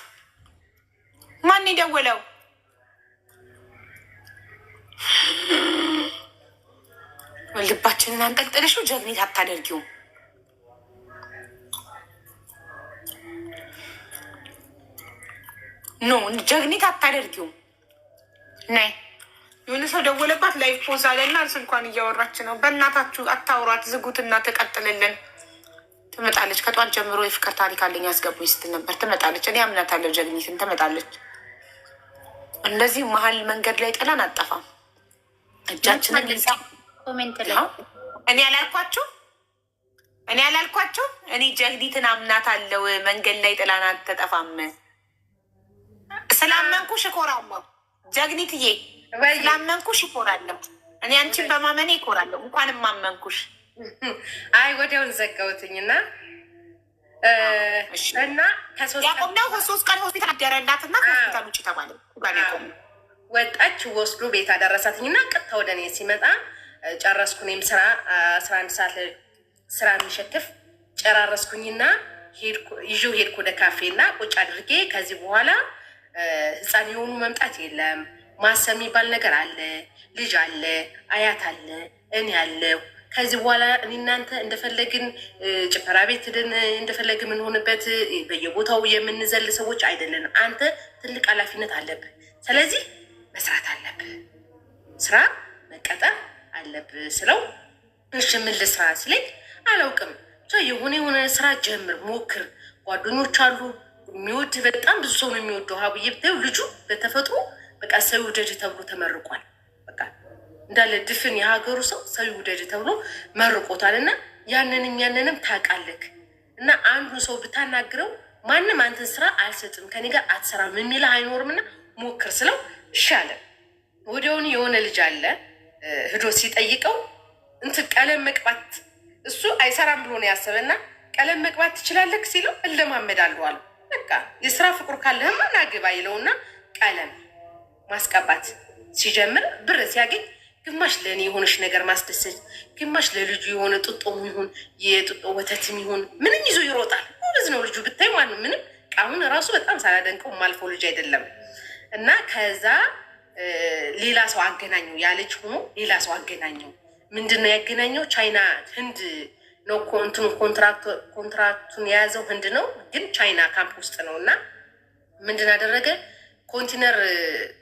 ማን የደወለው? ልባችንን አንጠልጥለሽው ጀግኒት አታደርጊውም። ኖ ጀግኒት አታደርጊውም። ነይ የሆነ ሰው ደወለባት። ላይፍ ፖዝ አለና ስልኳን እያወራች ነው። በእናታችሁ አታውሯት፣ ዝጉትና ተቀጥልልን። ትመጣለች። ከጧት ጀምሮ የፍቅር ታሪክ አለኝ አስገቡኝ ስትል ነበር። ትመጣለች። እኔ አምናታለሁ። ጀግኒትን ትመጣለች። እንደዚህ መሀል መንገድ ላይ ጥላን አጠፋም። እጃችንን ይዛ ኮሜንት ላይ እኔ ያላልኳቸው እኔ ጀግኒትን አምናታለሁ። መንገድ ላይ ጥላን አትጠፋም። ስላመንኩሽ እኮራለሁ። ጀግኒትዬ ስላመንኩሽ ይኮራለሁ። እኔ አንቺን በማመኔ ይኮራለሁ። እንኳንም ማመንኩሽ። አይ ወዲያውን ዘጋውትኝና እና ያቆምነው 3 ቀን ሆስፒታል አደረላትና ሆስፒታል ውጭ ተባለ። ወጣች ወስዶ ቤት አደረሳትኝና ቀጥታ ወደ እኔ ሲመጣ ጨረስኩ። እኔም ስራ 11 ሰዓት ስራ የሚሸክፍ ጨራረስኩኝና ይዤው ሄድኩ ወደ ካፌ እና ቁጭ አድርጌ ከዚህ በኋላ ህፃን የሆኑ መምጣት የለም፣ ማሰብ የሚባል ነገር አለ፣ ልጅ አለ፣ አያት አለ፣ እኔ አለሁ። ከዚህ በኋላ እኔ እናንተ እንደፈለግን ጭፈራ ቤት ሄደን እንደፈለግን የምንሆንበት በየቦታው የምንዘል ሰዎች አይደለንም። አንተ ትልቅ ኃላፊነት አለብህ። ስለዚህ መስራት አለብህ፣ ስራ መቀጠር አለብህ ስለው እሺ ምን ልስራ ሲለኝ አላውቅም የሆነ ስራ ጀምር ሞክር፣ ጓደኞች አሉ የሚወድ በጣም ብዙ ሰው ነው የሚወደው። ሀብዬ ብታዪው ልጁ በተፈጥሮ በቃ ሰው ይውደድ ተብሎ ተመርቋል። በቃ እንዳለ ድፍን የሀገሩ ሰው ሰው ይውደድ ተብሎ መርቆታል። እና ያንንም ታውቃለህ። እና አንዱ ሰው ብታናግረው ማንም አንተን ስራ አልሰጥም ከኔ ጋር አትሰራም የሚልህ አይኖርም። እና ሞክር ስለው እሺ አለ። ወዲያውኑ የሆነ ልጅ አለ ሂዶ ሲጠይቀው እንትን ቀለም መቅባት እሱ አይሰራም ብሎ ነው ያሰበና ቀለም መቅባት ትችላለህ ሲለው እለማመዳለሁ አለ። በቃ የስራ ፍቅሩ ካለህማ ናግባ ይለውና ቀለም ማስቀባት ሲጀምር ብር ሲያገኝ ግማሽ ለእኔ የሆነች ነገር ማስደሰት፣ ግማሽ ለልጁ የሆነ ጥጦም ይሁን የጥጦ ወተትም ይሁን ምንም ይዞ ይሮጣል። ጎበዝ ነው ልጁ ብታይ ማነው ምንም አሁን ራሱ በጣም ሳላደንቀው ማልፈው ልጅ አይደለም። እና ከዛ ሌላ ሰው አገናኘው ያለች ሆኖ ሌላ ሰው አገናኘው። ምንድን ነው ያገናኘው? ቻይና ህንድ ነው ኮንትራክቱን የያዘው ህንድ ነው፣ ግን ቻይና ካምፕ ውስጥ ነው። እና ምንድን አደረገ? ኮንቲነር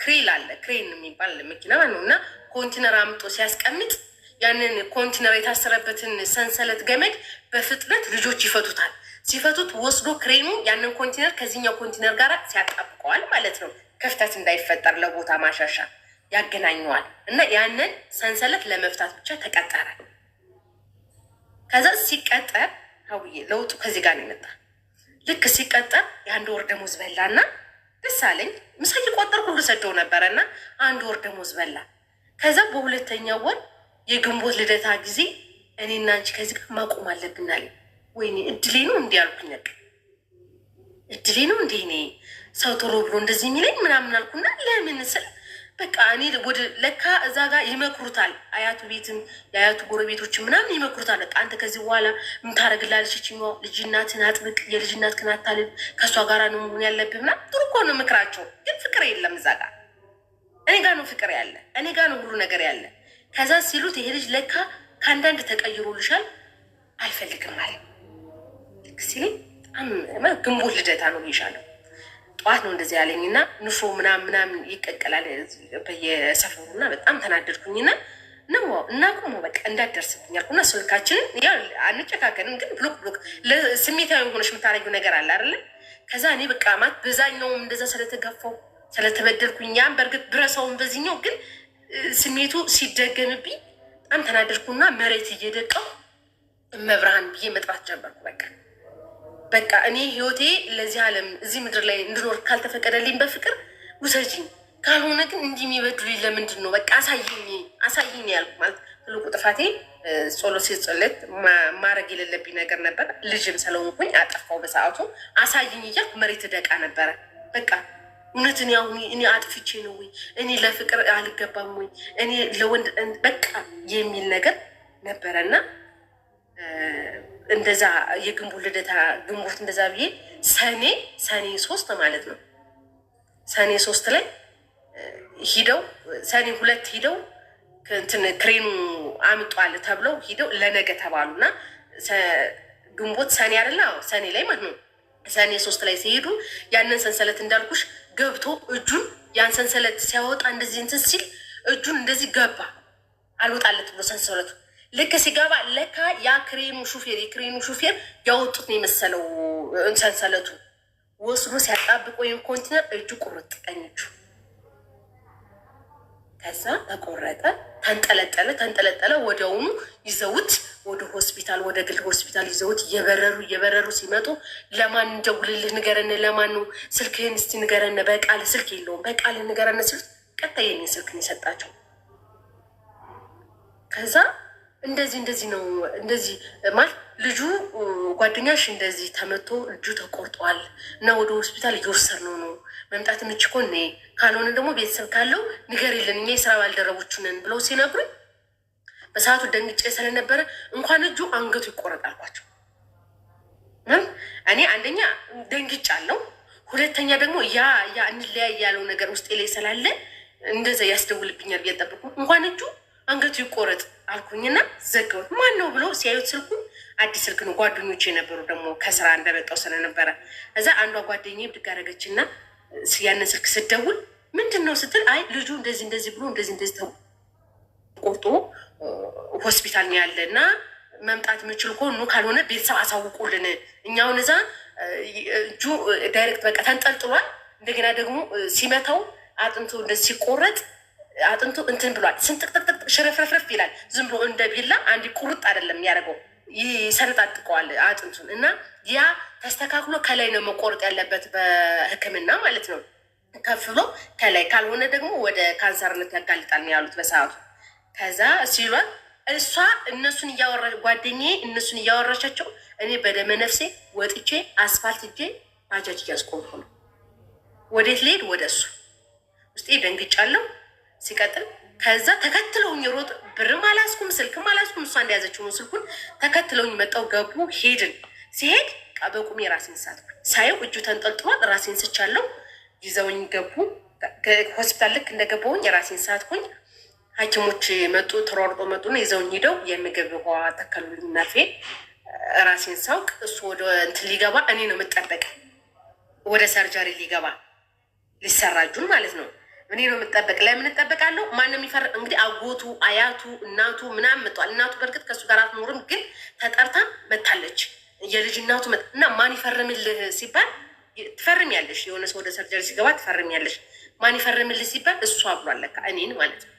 ክሬል አለ ክሬን የሚባል መኪና ነው። እና ኮንቲነር አምጦ ሲያስቀምጥ ያንን ኮንቲነር የታሰረበትን ሰንሰለት ገመድ በፍጥነት ልጆች ይፈቱታል። ሲፈቱት ወስዶ ክሬኑ ያንን ኮንቲነር ከዚህኛው ኮንቲነር ጋር ሲያጣብቀዋል ማለት ነው። ክፍተት እንዳይፈጠር ለቦታ ማሻሻ ያገናኘዋል። እና ያንን ሰንሰለት ለመፍታት ብቻ ተቀጠረ። ከዛ ሲቀጠር ሀውዬ ለውጡ ከዚህ ጋር ነው የመጣ። ልክ ሲቀጠር የ1 ወር ደሞዝ በላና ደስ አለኝ። ምሳ እየቆጠርኩ ሁሉ ሰደው ነበረና 1 ወር ደሞዝ በላ። ከዛ በሁለተኛው ወር የግንቦት ልደታ ጊዜ እኔና አንቺ ከዚህ ጋር ማቆም አለብናል። ወይኔ እድሌ ነው እንዲህ አልኩኝ። እድሌ ነው እንዲህ እኔ ሰው ቶሎ ብሎ እንደዚህ የሚለኝ ምናምን አልኩና ለምን ስል በቃ እኔ ወደ ለካ እዛ ጋር ይመክሩታል። አያቱ ቤትም የአያቱ ጎረቤቶችም ምናምን ይመክሩታል። በቃ አንተ ከዚህ በኋላ የምታደርግላለች ችኛው ልጅ እናትን አጥብቅ፣ የልጅ እናትህን አታልል፣ ከእሷ ጋር ነው መሆን ያለብህ ምናምን። ጥሩ እኮ ነው ምክራቸው፣ ግን ፍቅር የለም እዛ ጋር። እኔ ጋር ነው ፍቅር ያለ፣ እኔ ጋር ነው ሁሉ ነገር ያለ። ከዛ ሲሉት ይሄ ልጅ ለካ ከአንዳንድ ተቀይሮልሻል አልፈልግም አለ። ልክ ሲለኝ በጣም ግንቦት ልደታ ነው ይሻለው ጠዋት ነው እንደዚህ ያለኝና ንፍሮ ምናምን ይቀቀላል በየሰፈሩ እና በጣም ተናደድኩኝና ነው እና ቁሞ በቃ እንዳትደርስብኝ አልኩና ስልካችንን ያው አንጨካከንም፣ ግን ብሎክ ስሜታዊ ሆነሽ የምታረጊው ነገር አለ አይደለ? ከዛ እኔ በቃ ማለት በዛኛውም እንደዛ ስለተገፋው ስለተበደልኩኝ ያም በእርግጥ ብረሳውን በዚህኛው ግን ስሜቱ ሲደገምብኝ በጣም ተናደድኩና መሬት እየደቀው መብርሃን ብዬ መጥራት ጀመርኩ። በቃ እኔ ህይወቴ ለዚህ ዓለም እዚህ ምድር ላይ እንድኖር ካልተፈቀደልኝ በፍቅር ውሰጂኝ፣ ካልሆነ ግን እንዲህ የሚበድሉኝ ለምንድን ነው? በቃ አሳይኝ ያልኩ። ማለት ትልቁ ጥፋቴ ጸሎት ሲጸለት ማድረግ የሌለብኝ ነገር ነበር። ልጅም ስለሆንኩኝ አጠፋው በሰዓቱ። አሳይኝ እያልኩ መሬት ደቃ ነበረ። በቃ እውነትን ያው እኔ አጥፍቼ ነው ወይ እኔ ለፍቅር አልገባም ወይ እኔ ለወንድ በቃ የሚል ነገር ነበረና እንደዛ የግንቦት ልደታ ግንቦት እንደዛ ብዬ ሰኔ 3 ማለት ነው። ሰኔ 3 ላይ ሂደው ሰኔ 2 ሂደው እንትን ክሬኑ አምጧል ተብለው ሂደው ለነገ ተባሉና ግንቦት ሰኔ አይደለ? ሰኔ ላይ ማለት ነው። ሰኔ 3 ላይ ሲሄዱ ያንን ሰንሰለት እንዳልኩሽ ገብቶ እጁን ያን ሰንሰለት ሲያወጣ እንደዚህ እንትን ሲል እጁን እንደዚህ ገባ አልወጣለት ብሎ ሰንሰለቱ ልክ ሲገባ ለካ የክሬኑ ሹፌር ያወጡት ነው የመሰለው ሰንሰለቱ ወስዶ ሲያጣብቅ ወይም ኮንቲነር እጁ ቁርጥ ቀኝ እጁ ከዛ ተቆረጠ። ተንጠለጠለ። ወዲያውኑ ይዘውት ወደ ሆስፒታል ወደ ግል ሆስፒታል ይዘውት እየበረሩ ሲመጡ ለማን እንደውልልህ ንገረን፣ ለማን ነው ስልክህን እስቲ ንገረን፣ በቃል ስልክ የለውም በቃል ንገረን ሲሉት ቀጣይ የኔ ስልክን የሰጣቸው። ከዛ እንደዚህ ነው እንደዚህ ማለት ልጁ ጓደኛሽ እንደዚህ ተመቶ እጁ ተቆርጧል እና ወደ ሆስፒታል እየወሰድነው ነው መምጣት የምችኮ ነ ካልሆነ ደግሞ ቤተሰብ ካለው ንገሪልን እኛ የስራ ባልደረቦቹ ነን ብለው ሲነግሩኝ በሰዓቱ ደንግጬ ስለነበረ እንኳን እጁ አንገቱ ይቆረጣልኳቸው። እኔ አንደኛ ደንግጫለሁ፣ ሁለተኛ ደግሞ ያ እንለያይ ያለው ነገር ውስጤ ላይ ስላለ እንደዛ ያስደውልብኛል ብዬ አልጠበኩም። እንኳን እጁ አንገቱ ይቆረጥ አልኩኝና ዘገቡት። ማን ነው ብለው ሲያዩት ስልኩን አዲስ ስልክ ነው። ጓደኞች የነበሩ ደግሞ ከስራ እንደመጣው ስለነበረ እዛ አንዷ ጓደኛዬ ብድግ አደረገችና ያንን ስልክ ስደውል ምንድን ነው ስትል አይ ልጁ እንደዚህ ብሎ እንደዚህ ተቆርጦ ሆስፒታል ነው ያለ እና መምጣት የምችል ከሆኑ ካልሆነ ቤተሰብ አሳውቁልን። እኛውን እዛ እጁ ዳይሬክት በቃ ተንጠልጥሏል። እንደገና ደግሞ ሲመታው አጥንቱ እንደዚህ ሲቆረጥ አጥንቱ እንትን ብሏል። ስንጥቅጥቅጥቅ ሽረፍረፍረፍ ይላል። ዝም ብሎ እንደ ቢላ አንድ ቁርጥ አይደለም የሚያደርገው ይሰነጣጥቀዋል አጥንቱን እና ያ ተስተካክሎ ከላይ ነው መቆረጥ ያለበት በሕክምና ማለት ነው። ከፍ ብሎ ከላይ ካልሆነ ደግሞ ወደ ካንሰርነት ያጋልጣል ነው ያሉት በሰዓቱ። ከዛ ሲሏል እሷ እነሱን ጓደኛዬ እነሱን እያወራቻቸው እኔ በደመ ነፍሴ ወጥቼ አስፋልት እጄ ባጃጅ እያስቆምኩ ነው። ወዴት ልሄድ? ወደ እሱ ውስጤ ደንግጫለሁ። ሲቀጥል ከዛ ተከትለውኝ ሮጥ ብርም አላስኩም ስልክም አላስኩም። እሷ እንደያዘችው ነው ስልኩን። ተከትለውኝ መጣው ገቡ። ሄድን። ሲሄድ በቁሜ ራሴን ሳትኩ። ሳየው እጁ ተንጠልጥሏል። ራሴን ስቻለሁ። ይዘውኝ ገቡ። ሆስፒታል ልክ እንደገባውኝ ራሴን ሳትኩኝ። ሐኪሞች መጡ፣ ተሯርጦ መጡና ይዘውኝ ሄደው የምግብ ውሃ ተከሉልኝ። ናፌ ራሴን ሳውቅ እሱ ወደ እንትን ሊገባ እኔ ነው የምጠበቅ ወደ ሰርጀሪ ሊገባ ሊሰራጁን ማለት ነው። እኔ ነው የምጠበቅ። ለምን እጠበቃለሁ? ማንም ይፈር እንግዲህ አጎቱ፣ አያቱ፣ እናቱ ምናምን መጥቷል። እናቱ በእርግጥ ከእሱ ጋር አትኖርም፣ ግን ተጠርታ መታለች። የልጅ እናቱ እና ማን ይፈርምልህ ሲባል ትፈርሚያለሽ። የሆነ ሰው ወደ ሰርጀሪ ሲገባ ትፈርሚያለሽ። ማን ይፈርምልህ ሲባል እሷ ብሏል። ለካ እኔን ማለት ነው።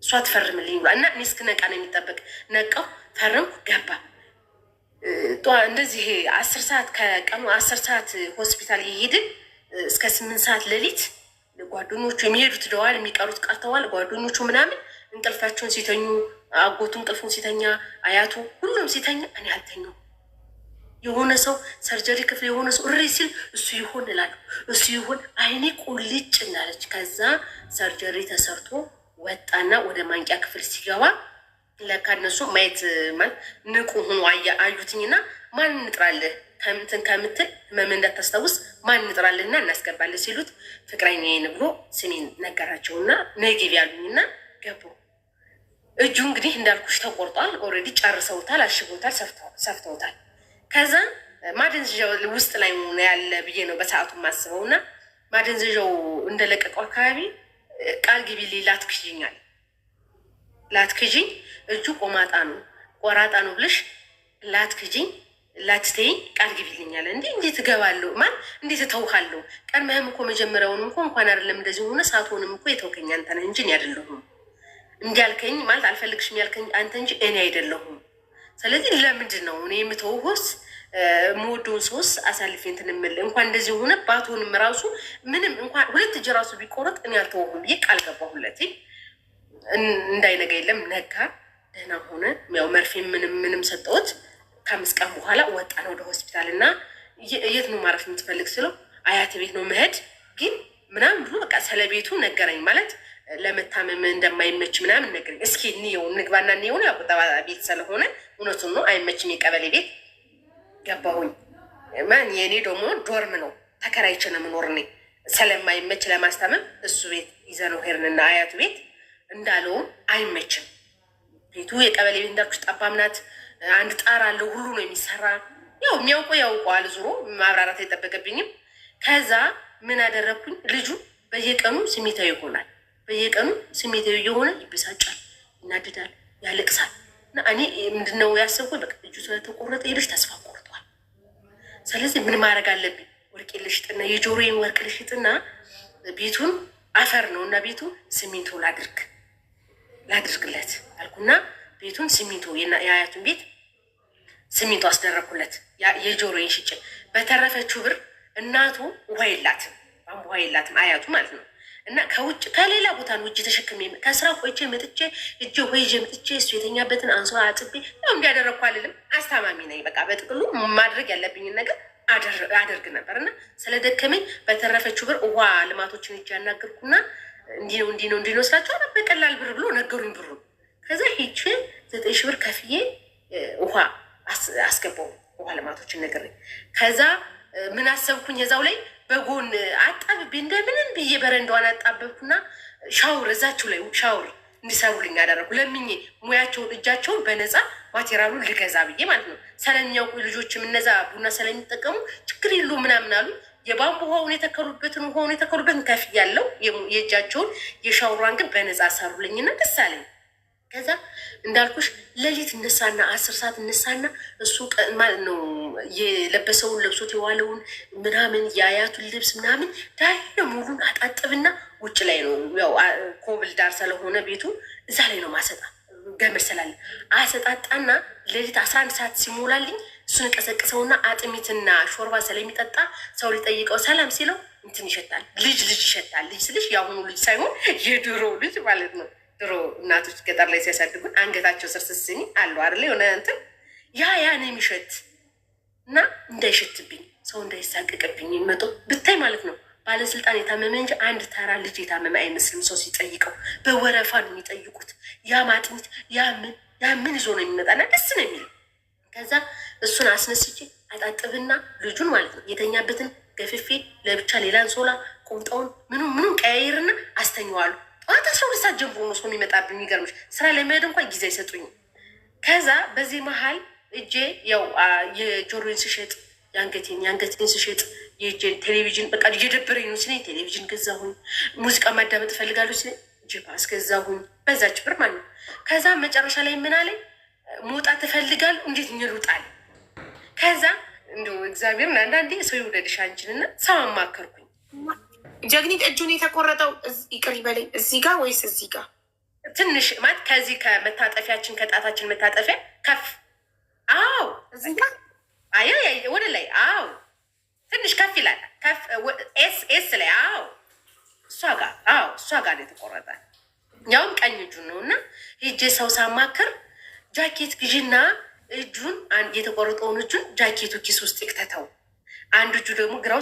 እሷ ትፈርምልኝ ብሏል። እና እኔ እስክነቃ ነው የሚጠበቅ። ነቃው፣ ፈርምኩ፣ ገባ። እንደዚህ 10 ሰዓት ከቀኑ 10 ሰዓት ሆስፒታል የሄድን እስከ 8 ሰዓት ሌሊት ጓደኞቹ የሚሄዱት ደዋል፣ የሚቀሩት ቀርተዋል። ጓደኞቹ ምናምን እንቅልፋቸውን ሲተኙ፣ አጎቱ እንቅልፉን ሲተኛ፣ አያቱ ሁሉም ሲተኛ እኔ አልተኛው። የሆነ ሰው ሰርጀሪ ክፍል የሆነ ሰው እሪ ሲል እሱ ይሆን እላለሁ። እሱ ይሆን አይኔ ቁልጭ እንዳለች። ከዛ ሰርጀሪ ተሰርቶ ወጣና ወደ ማንቂያ ክፍል ሲገባ ለካ እነሱ ማየት ማለት ንቁ ሆኖ አዩትኝና ማን እንጥራለህ ከምትል ህመም እንዳታስታውስ ማን እንጥራለህና እናስገባለን ሲሉት ፍቅረኛዬን ብሎ ስሜን ነገራቸውና ነግቢ ያሉኝና ገቡ። እጁ እንግዲህ እንዳልኩሽ ተቆርጧል። ኦልሬዲ ጨርሰውታል፣ አሽጎታል፣ ሰፍተውታል። ከዛ ማደንዘዣው ውስጥ ላይ ያለ ብዬ ነው በሰዓቱ ማስበው እና ማደንዘዣው እንደለቀቀው አካባቢ ቃል ግቢልኝ ላትክዥኛል ላትክዥኝ እጁ ቆራጣ ነው ብለሽ ላትክዥኝ ላትተይኝ ቃል ግቢልኛል። እንዴት እገባለሁ? ማን እንዴት እተውካለሁ? ቀድመህም እኮ መጀመሪያውንም እኮ እንኳን አይደለም እንደዚህ ሆነ ሳትሆንም እኮ የተውከኝ አንተ ነህ እንጂ እኔ አይደለሁም። እንዲያልከኝ ማለት አልፈልግሽም ያልከኝ አንተ እንጂ እኔ አይደለሁም። ስለዚህ ለምንድን ነው እኔ የምተውሆስ የምወደውን ሰውስ አሳልፌ እንትን የምልህ? እንኳን እንደዚህ ሆነ ባትሆንም ራሱ ምንም እንኳን 2 እጅ ራሱ ቢቆረጥ እኔ አልተውሁም ብዬ ቃል ገባሁለት። እንዳይነጋ የለም ነጋ፣ ደህና ሆነ። ያው መርፌ ምንም ሰጠሁት። ከ5 ቀን በኋላ ወጣን ወደ ሆስፒታል እና የት ነው ማረፍ የምትፈልግ ስለው አያት ቤት ነው መሄድ ግን ምናምን ብሎ በቃ ስለ ቤቱ ነገረኝ። ማለት ለመታመም እንደማይመች ምናምን ነገረኝ። እስኪ እንየው እንግባና እንየው ነው። ያው ቁጠባ ቤት ስለሆነ እውነቱን ነው አይመችም። የቀበሌ ቤት ገባሁኝ። ማን የእኔ ደግሞ ዶርም ነው ተከራይቼ ነው የምኖር እኔ። ስለማይመች ለማስታመም እሱ ቤት ይዘነው ሄድንና አያቱ ቤት እንዳለውም አይመችም ቤቱ። የቀበሌ ቤት እንዳልኩሽ ጠባብ ናት። አንድ ጣር አለው። ሁሉ ነው የሚሰራ። ያው የሚያውቀው ያውቀዋል። ዙሮ ማብራራት አይጠበቅብኝም። ከዛ ምን አደረግኩኝ? ልጁ በየቀኑ ስሜታዊ ይሆናል። በየቀኑ ስሜታዊ የሆነ ይበሳጫል፣ ይናድዳል፣ ያለቅሳል። እና እኔ ምንድነው ያሰብኩኝ? በቃ ልጁ ስለተቆረጠ ልጅ ተስፋ ቆርጧል። ስለዚህ ምን ማድረግ አለብኝ? ወርቅ ልሽጥና የጆሮዬን ወርቅ ልሽጥና ቤቱን አፈር ነው እና ቤቱ ሲሚንቶ ላድርግለት አልኩና ቤቱን ሲሚንቶ የአያቱን ቤት ሲሚንቶ አስደረኩለት። የጆሮዬን ሽጭ በተረፈችው ብር እናቱ ውሃ የላትም አያቱ ማለት ነው። እና ከውጭ ከሌላ ቦታ ነው እጅ ተሸክሜ ከስራ ቆይቼ መጥቼ እጅ ሆይዤ መጥቼ እሱ የተኛበትን አንሶላ አጥቤ ያው እንዲያደረግኩ አልልም። አስታማሚ ነኝ። በቃ በጥቅሉ ማድረግ ያለብኝን ነገር አደርግ ነበር እና ስለደከመኝ በተረፈችው ብር ውሃ ልማቶችን እጅ ያናገርኩና እንዲህ ነው ስላቸው በቀላል ብር ብሎ ነገሩኝ ብሩ። ከዛ ሄቼ 9,000 ብር ከፍዬ ውሃ አስገባው ውሃ ልማቶችን ነገር። ከዛ ምን አሰብኩኝ እዛው ላይ በጎን አጣብቤ እንደምንም ብዬ በረንዳዋን አጣበብኩና ሻውር እዛቸው ላይ ሻውር እንዲሰሩልኝ ያደረጉ ለምኜ ሙያቸውን እጃቸውን በነፃ ማቴሪያሉን ልገዛ ብዬ ማለት ነው። ስለሚያውቁ ልጆችም እነዛ ቡና ስለሚጠቀሙ ችግር የሉ ምናምን አሉ። የባንቡ ውሃውን የተከሉበትን ከፍ ያለው የእጃቸውን የሻውሯን ግን በነፃ ሰሩልኝና ደስ አለኝ። ከዛ እንዳልኩሽ ሌሊት እነሳና 10 ሰዓት እነሳና እሱ ማለት ነው የለበሰውን ለብሶት የዋለውን ምናምን የአያቱን ልብስ ምናምን ዳይለ ሙሉን አጣጥብና ውጭ ላይ ነው ያው ኮብል ዳር ስለሆነ ቤቱ እዛ ላይ ነው ማሰጣ ገመድ ስላለ አሰጣጣና ሌሊት 11 ሰዓት ሲሞላልኝ እሱን ቀሰቅሰውና አጥሚትና ሾርባ ስለሚጠጣ ሰው ሊጠይቀው ሰላም ሲለው እንትን ይሸጣል። ልጅ ይሸጣል። ልጅ ስልሽ የአሁኑ ልጅ ሳይሆን የድሮ ልጅ ማለት ነው። ድሮ እናቶች ገጠር ላይ ሲያሳድጉን አንገታቸው ስር ስስኝ አሉ አይደለ? የሆነ እንትን ያ ነው የሚሸት እና እንዳይሸትብኝ ሰው እንዳይሳቀቅብኝ መጦ ብታይ ማለት ነው። ባለስልጣን የታመመ እንጂ አንድ ተራ ልጅ የታመመ አይመስልም። ሰው ሲጠይቀው በወረፋ ነው የሚጠይቁት። ያ ማጥሚት ያምን ይዞ ነው የሚመጣና ደስ ነው የሚል። ከዛ እሱን አስነስቼ አጣጥብና ልጁን ማለት ነው የተኛበትን ገፍፌ ለብቻ ሌላ አንሶላ ቁምጣውን ምኑን ቀያይርና አስተኘዋሉ። ጠዋት 12 ሰዓት ጀምሮ ነው ሰው የሚመጣብኝ። የሚገርምሽ ስራ ለመሄድ እንኳን ጊዜ አይሰጡኝም። ከዛ በዚህ መሀል እጄ ያው የጆሮን ስሸጥ የአንገቴን ስሸጥ የእጄን ቴሌቪዥን በቃ እየደበረኝ ነው ሲለኝ ቴሌቪዥን ገዛሁኝ። ሙዚቃ ማዳመጥ እፈልጋለሁ ሲለኝ ጅፓስ ገዛሁኝ በዛች ብር ማለት ነው። ከዛ መጨረሻ ላይ ምን አለኝ መውጣት እፈልጋለሁ እንዴት እንሩጣል። ከዛ እንደው እግዚአብሔርን አንዳንዴ ሰው ይውደድሽ አንቺንና ሰው አማከርኩኝ። ጀግኒት እጁን የተቆረጠው ይቅር ይበለኝ እዚህ ጋር ወይስ እዚህ ጋር? ትንሽ ማለት ከዚህ ከመታጠፊያችን ከጣታችን መታጠፊያ ከፍ። አዎ እዚህ ጋር ወደ ላይ። አዎ ትንሽ ከፍ ይላል። ከፍ ኤስ ላይ። አዎ እሷ ጋር ነው የተቆረጠ። ያውም ቀኝ እጁን ነው። እና ሄጄ ሰው ሳማክር ጃኬት ግዢና እጁን የተቆረጠውን እጁን ጃኬቱ ኪስ ውስጥ ይክተተው፣ አንድ እጁ ደግሞ ግራው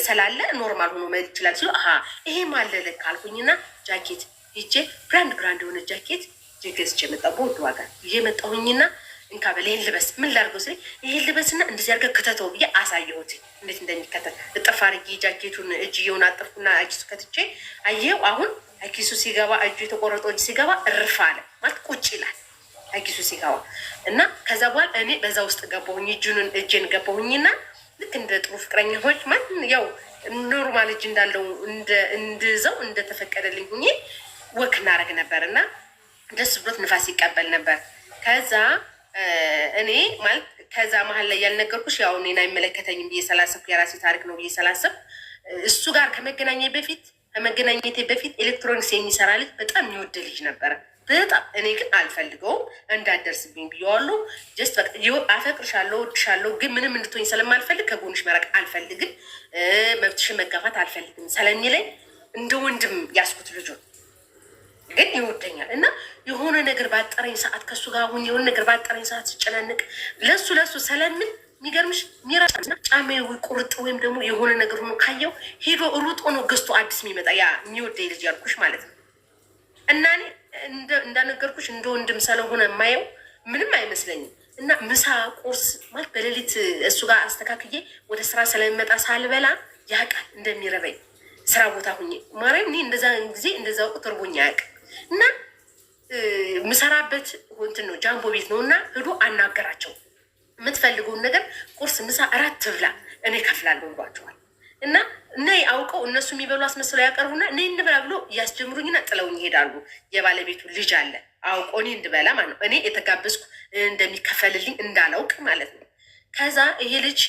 ስላለ ኖርማል ሆኖ መሄድ ይችላል ሲሉ ይሄም አለ ልክ አልኩኝና ጃኬት ሄጄ ብራንድ የሆነ ጃኬት ገዝቼ መጣሁ። በውድ ዋጋ ይዤ መጣሁኝና እንካ በል ይሄን ልበስ። ምን ላድርገው ስለ ይሄን ልበስና እንደዚህ አድርገህ ክተተው ብዬ አሳየሁት እንዴት እንደሚከተል። እጥፍ አድርጌ ጃኬቱን እጅየውን አጠፍኩና ኪሱ ከትቼ አየው። አሁን ኪሱ ሲገባ እጁ የተቆረጠው እጅ ሲገባ እርፍ አለ ማለት ቁጭ ይላል ኪሱ ሲገባ። እና ከዛ በኋላ እኔ በዛ ውስጥ ገባሁኝ እጄን ገባሁኝና ልክ እንደ ጥሩ ፍቅረኛ ሆች ማለት ያው ኖርማል እጅ እንዳለው እንድዘው እንደተፈቀደልኝ ሁኜ ወክ እናደርግ ነበር እና ደስ ብሎት ንፋስ ይቀበል ነበር። ከዛ እኔ ማለት ከዛ መሀል ላይ ያልነገርኩሽ ያው እኔን አይመለከተኝም ብዬ ስላሰብኩ የራሴ ታሪክ ነው ብዬ ስላሰብኩ እሱ ጋር ከመገናኘቴ በፊት ኤሌክትሮኒክስ የሚሰራ ልጅ በጣም የሚወድ ልጅ ነበረ። በጣም እኔ ግን አልፈልገውም እንዳደርስብኝ ብዬዋለሁ። ጀስት በቃ አፈቅርሻለሁ፣ እወድሻለሁ ግን ምንም እንድትሆኝ ስለማልፈልግ ከጎንሽ መራቅ አልፈልግም፣ መብትሽን መጋፋት አልፈልግም ስለሚለኝ እንደ ወንድም ያስኩት ልጁ ግን ይወደኛል። እና የሆነ ነገር ባጠረኝ ሰዓት ከሱ ጋር አሁን የሆነ ነገር ባጠረኝ ሰዓት ስጨናንቅ ለሱ ስለምን የሚገርምሽ ሚራና ጫሜ ቁርጥ ወይም ደግሞ የሆነ ነገር ሆኖ ካየው ሄዶ ሩጦ ነው ገዝቶ አዲስ የሚመጣ ያ የሚወደኝ ልጅ ያልኩሽ ማለት ነው። እና እኔ እንዳነገርኩሽ እንደ ወንድም ስለሆነ የማየው ምንም አይመስለኝም። እና ምሳ ቁርስ ማለት በሌሊት እሱ ጋር አስተካክዬ ወደ ስራ ስለሚመጣ ሳልበላ ያውቃል እንደሚረበኝ ስራ ቦታ ሁኜ ማርያም እኔ እንደዛ ጊዜ እንደዛ ወቅት እርቦኝ አያውቅም። እና ምሰራበት እንትን ነው ጃምቦ ቤት ነው። እና ሂዶ አናገራቸው የምትፈልገውን ነገር ቁርስ፣ ምሳ፣ እራት ትብላ እኔ ከፍላለሁ ብሏቸዋል። እና አውቀው እነሱ የሚበሉ አስመስለው ያቀርቡና እኔ እንብላ ብሎ እያስጀምሩኝና ጥለውኝ ይሄዳሉ። የባለቤቱ ልጅ አለ አውቆ እኔ እንድበላ ማለት ነው። እኔ የተጋበዝኩ እንደሚከፈልልኝ እንዳላውቅ ማለት ነው። ከዛ ይሄ ልጅ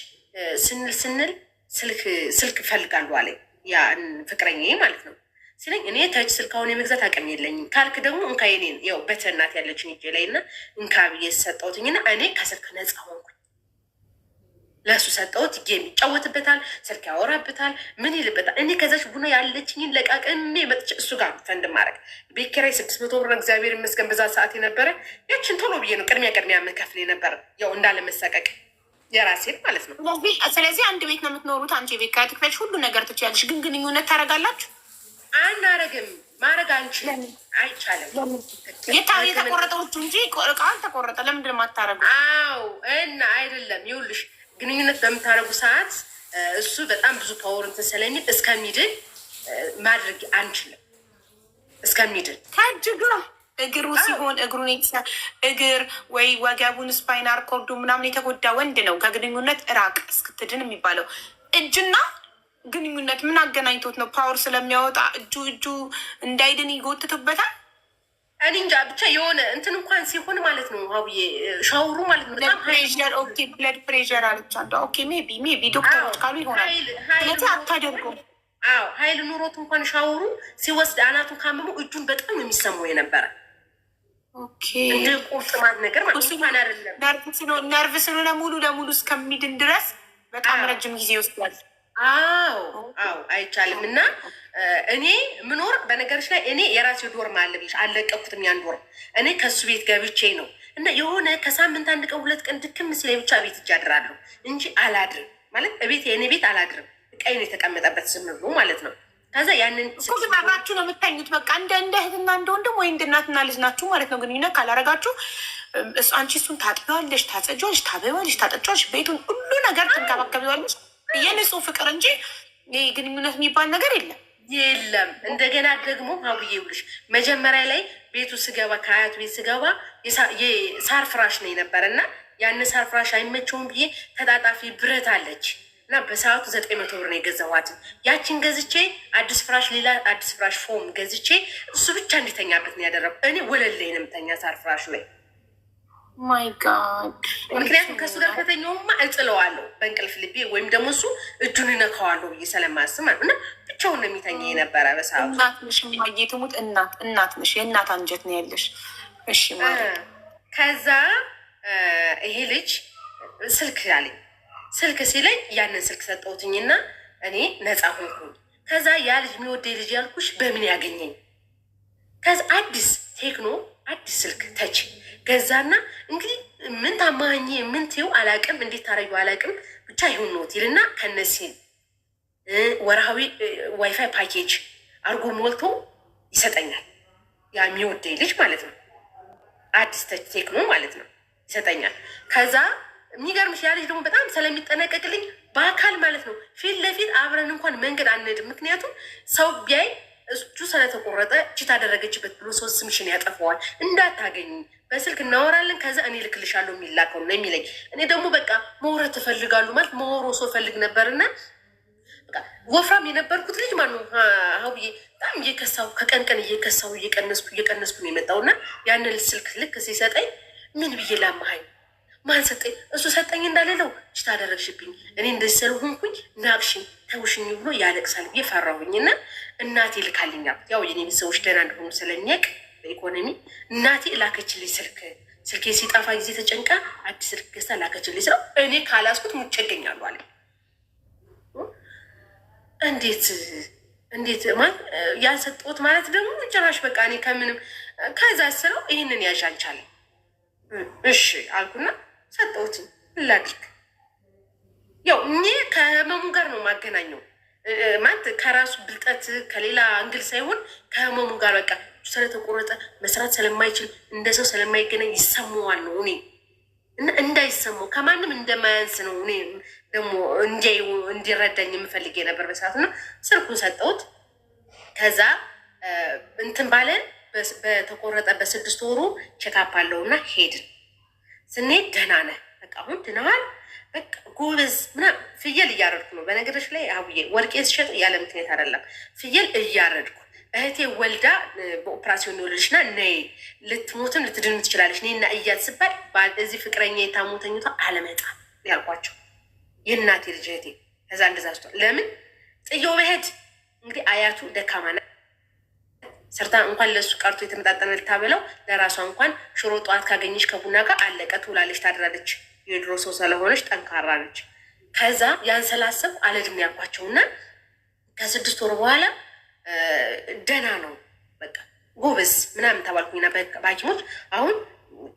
ስንል ስልክ እፈልጋለሁ አለኝ። ያ ፍቅረኛ ማለት ነው ሲለኝ እኔ ታች ስልክ አሁን የመግዛት አቅም የለኝም ካልክ ደግሞ እንካ የኔን ያው በተናት ያለችን እጄ ላይ እና እንካ ብዬ ሰጠሁትኝና እኔ ከስልክ ነፃ ሆንኩኝ። ለእሱ ሰጠሁት። ጌም ይጫወትበታል፣ ስልክ ያወራበታል፣ ምን ይልበታል። እኔ ከዛች ቡና ያለችኝን ለቃቅሜ መጥቼ እሱ ጋር ፈንድ ማድረግ ቤት ኪራይ 600 ብር እግዚአብሔር ይመስገን በዛ ሰዓት የነበረ ያችን ቶሎ ብዬ ነው ቅድሚያ መከፍል የነበረ ያው እንዳለመሰቀቅ የራሴን ማለት ነው። ስለዚህ አንድ ቤት ነው የምትኖሩት። አንቺ ቤት ከትክፈች ሁሉ ነገር ትችያለሽ፣ ግን ግንኙነት ታደርጋላችሁ? አናረግም። ማድረግ አንችልም፣ አይቻልም። የተቆረጠዎቹ እንጂ ቃል ተቆረጠ። ለምንድን ነው የማታረጉ? አዎ እና አይደለም ይኸውልሽ ግንኙነት በምታደርጉ ሰዓት እሱ በጣም ብዙ ፓወር እንትን ስለሚል እስከሚድን ማድረግ አንችልም። እስከሚድን ከእጅግ እግሩ ሲሆን እግሩን እግር ወይ ወገቡን ስፓይናል ኮርዱ ምናምን የተጎዳ ወንድ ነው ከግንኙነት ራቅ እስክትድን የሚባለው። እጅና ግንኙነት ምን አገናኝቶት ነው? ፓወር ስለሚያወጣ እጁ እንዳይድን ይጎትትበታል። እኔ እንጃ ብቻ የሆነ እንትን እንኳን ሲሆን ማለት ነው ሀውዬ ሻውሩ ማለት ነው በጣም ብለድ ፕሬሸር አለቻለሁ። ኦኬ ሜቢ ዶክተሮች ካሉ ይሆናል። ስለዚህ አታደርጉም። አዎ ሀይል ኑሮት እንኳን ሻውሩ ሲወስድ አናቱን ካመሙ እጁን በጣም ነው የሚሰማው የነበረ። እንደ ቁርጥማት ነገር ማለት እንኳን አይደለም ነርቭ ስለሆነ ሙሉ ለሙሉ እስከሚድን ድረስ በጣም ረጅም ጊዜ ይወስዳል። አዎ አይቻልም። እና እኔ ምኖር በነገሮች ላይ እኔ የራሴ ዶርም አለ ብዬሽ አልለቀኩትም። ያን ዶርም እኔ ከሱ ቤት ገብቼ ነው እና የሆነ ከሳምንት 1 ቀን 2 ቀን ድክም ሲለኝ ብቻ ቤት እጅ አድራለሁ እንጂ አላድርም ማለት ቤት የእኔ ቤት አላድርም። ቀይ ነው የተቀመጠበት ዝም ብሎ ማለት ነው። ከዛ ያንን አብራችሁ ነው የምታኙት። በቃ እንደ እህትና እንደ ወንድም ወይ እንደ እናትና ልጅ ናችሁ ማለት ነው። ግንኙነት ካላረጋችሁ አንቺ እሱን ታጥቢዋለሽ፣ ታጸጂዋለሽ፣ ታበይዋለሽ፣ ታጠጫዋለሽ፣ ቤቱን ሁሉ ነገር ትንከባከቢዋለሽ። የንጹህ ፍቅር እንጂ ይህ ግንኙነት የሚባል ነገር የለም። እንደገና ደግሞ ሀቡዬ ይኸውልሽ መጀመሪያ ላይ ቤቱ ስገባ ከአያቱ ቤት ስገባ የሳር ፍራሽ ነው የነበረ እና ያን ሳር ፍራሽ አይመቸውም ብዬ ተጣጣፊ ብረት አለች እና በሰዓቱ 900 ብር ነው የገዛኋት። ያችን ገዝቼ አዲስ ፍራሽ ሌላ አዲስ ፍራሽ ፎም ገዝቼ እሱ ብቻ እንዲተኛበት ነው ያደረኩ። እኔ ወለል ላይ ነው የምተኛ ሳር ፍራሹ ላይ። ማይ ጋድ! ምክንያቱም ከእሱ ጋር ከተኛውማ እጥለዋለሁ በእንቅልፍ ልቤ ወይም ደግሞ እሱ እጁን እነካዋለሁ ብዬ ስለማስብ እና ብቻውን ነው የሚተኛ የነበረ በሰዓቱ። እናት ነሽ ማየ ትሙት እናት ነሽ፣ የእናት አንጀት ነው ያለሽ። እሺ ማለት ከዛ ይሄ ልጅ ስልክ አለኝ። ስልክ ሲለኝ ያንን ስልክ ሰጠሁትኝና እኔ ነፃ ሆንኩኝ። ከዛ ያ ልጅ የሚወደኝ ልጅ ያልኩሽ በምን ያገኘኝ? ከዛ አዲስ ቴክኖ አዲስ ስልክ ተች ገዛና እንግዲህ ምን ታማኝ ምን ትይው አላቅም፣ እንዴት ታረዩ አላቅም፣ ብቻ ይሁን ነው ይልና ከነሲል ወርሃዊ ዋይፋይ ፓኬጅ አርጎ ሞልቶ ይሰጠኛል። ያ የሚወደኝ ልጅ ማለት ነው። አዲስ ተች ቴክኖ ማለት ነው ይሰጠኛል። ከዛ የሚገርምሽ ያ ልጅ ደግሞ በጣም ስለሚጠነቀቅልኝ በአካል ማለት ነው ፊት ለፊት አብረን እንኳን መንገድ አንሄድም። ምክንያቱም ሰው ቢያይ እሱ ስለተቆረጠ ቺት አደረገችበት ብሎ ሰው ስምሽን ያጠፈዋል። እንዳታገኝ በስልክ እናወራለን፣ ከዛ እኔ ልክልሻለሁ የሚላከው ነው የሚለኝ። እኔ ደግሞ በቃ መውረት ትፈልጋሉ ማለት መወሮ ሰው ፈልግ ነበርና ወፍራም የነበርኩት ልጅ ማነው ሀውዬ በጣም እየከሳሁ ከቀን ቀን እየከሳሁ እየቀነስኩ ነው የመጣውና ያንን ስልክ ልክ ሲሰጠኝ ምን ብዬ ላመሀኝ ማን ሰጠኝ? እሱ ሰጠኝ እንዳልለው ችታ አደረግሽብኝ፣ እኔ እንደዚህ ስለሆንኩኝ ናቅሽኝ፣ ተውሽኝ ብሎ ያለቅሳል ብዬ ፈራሁኝ። እና እናቴ ልካልኛል። ያው የኔ ቤተሰቦች ደህና እንደሆኑ ስለሚያውቅ በኢኮኖሚ እናቴ ላከችልኝ ስልኬ ሲጠፋ ጊዜ ተጨንቃ አዲስ ስልክ ገዝታ ላከችልኝ። ስለው እኔ ካላስኩት ሙቼ እገኛለሁ አለ። እንዴት ማለት ያልሰጠሁት ማለት ደግሞ ጭራሽ በቃ እኔ ከምንም ከዛ ስለው ይህንን ያዥ አልቻለም። እሺ አልኩና ሰጠሁት። ላድርግ ያው እኔ ከህመሙ ጋር ነው ማገናኘው ማለት ከራሱ ብልጠት ከሌላ እንግል ሳይሆን ከህመሙ ጋር በቃ ስለተቆረጠ መስራት ስለማይችል እንደ ሰው ስለማይገናኝ ይሰማዋል ነው እኔ እና እንዳይሰማው ከማንም እንደማያንስ ነው እኔ ደግሞ እንዲረዳኝ የምፈልግ የነበር በሰዓቱ ነው። ስልኩን ሰጠሁት። ከዛ እንትን ባለን በተቆረጠ በ6 ወሩ ቼካፕ አለውና ሄድን። ስንሄድ ደህና ነህ በቃ አሁን ድነዋል በቃ ጎበዝ ምናምን። ፍየል እያረድኩ ነው በነገሮች ላይ አብዬ ወርቄ ስሸጥ ያለ ምክንያት አይደለም። ፍየል እያረድኩ እህቴ ወልዳ በኦፕራሲዮን የወለደችና ነይ ልትሞትም ልትድንም ትችላለች እኔና እያት ስባል እዚህ ፍቅረኛ የታሞተኝቷ አለመጣ ያልኳቸው የእናቴ ልጅ እህቴ። ከዛ እንደዛ ስቷል። ለምን ጥየው በሄድ እንግዲህ አያቱ ደካማ ናት። ሰርታ እንኳን ለእሱ ቀርቶ የተመጣጠነ ልታበላው ለራሷ እንኳን ሽሮ ጠዋት ካገኘች ከቡና ጋር አለቀ ትውላለች፣ ታድራለች። የድሮ ሰው ስለሆነች ጠንካራ ነች። ከዛ ያንሰላሰብ አለድም ያልኳቸውና ከ6 ወር በኋላ ደህና ነው በቃ ጎበዝ ምናምን ተባልኩኝና በሐኪሞች አሁን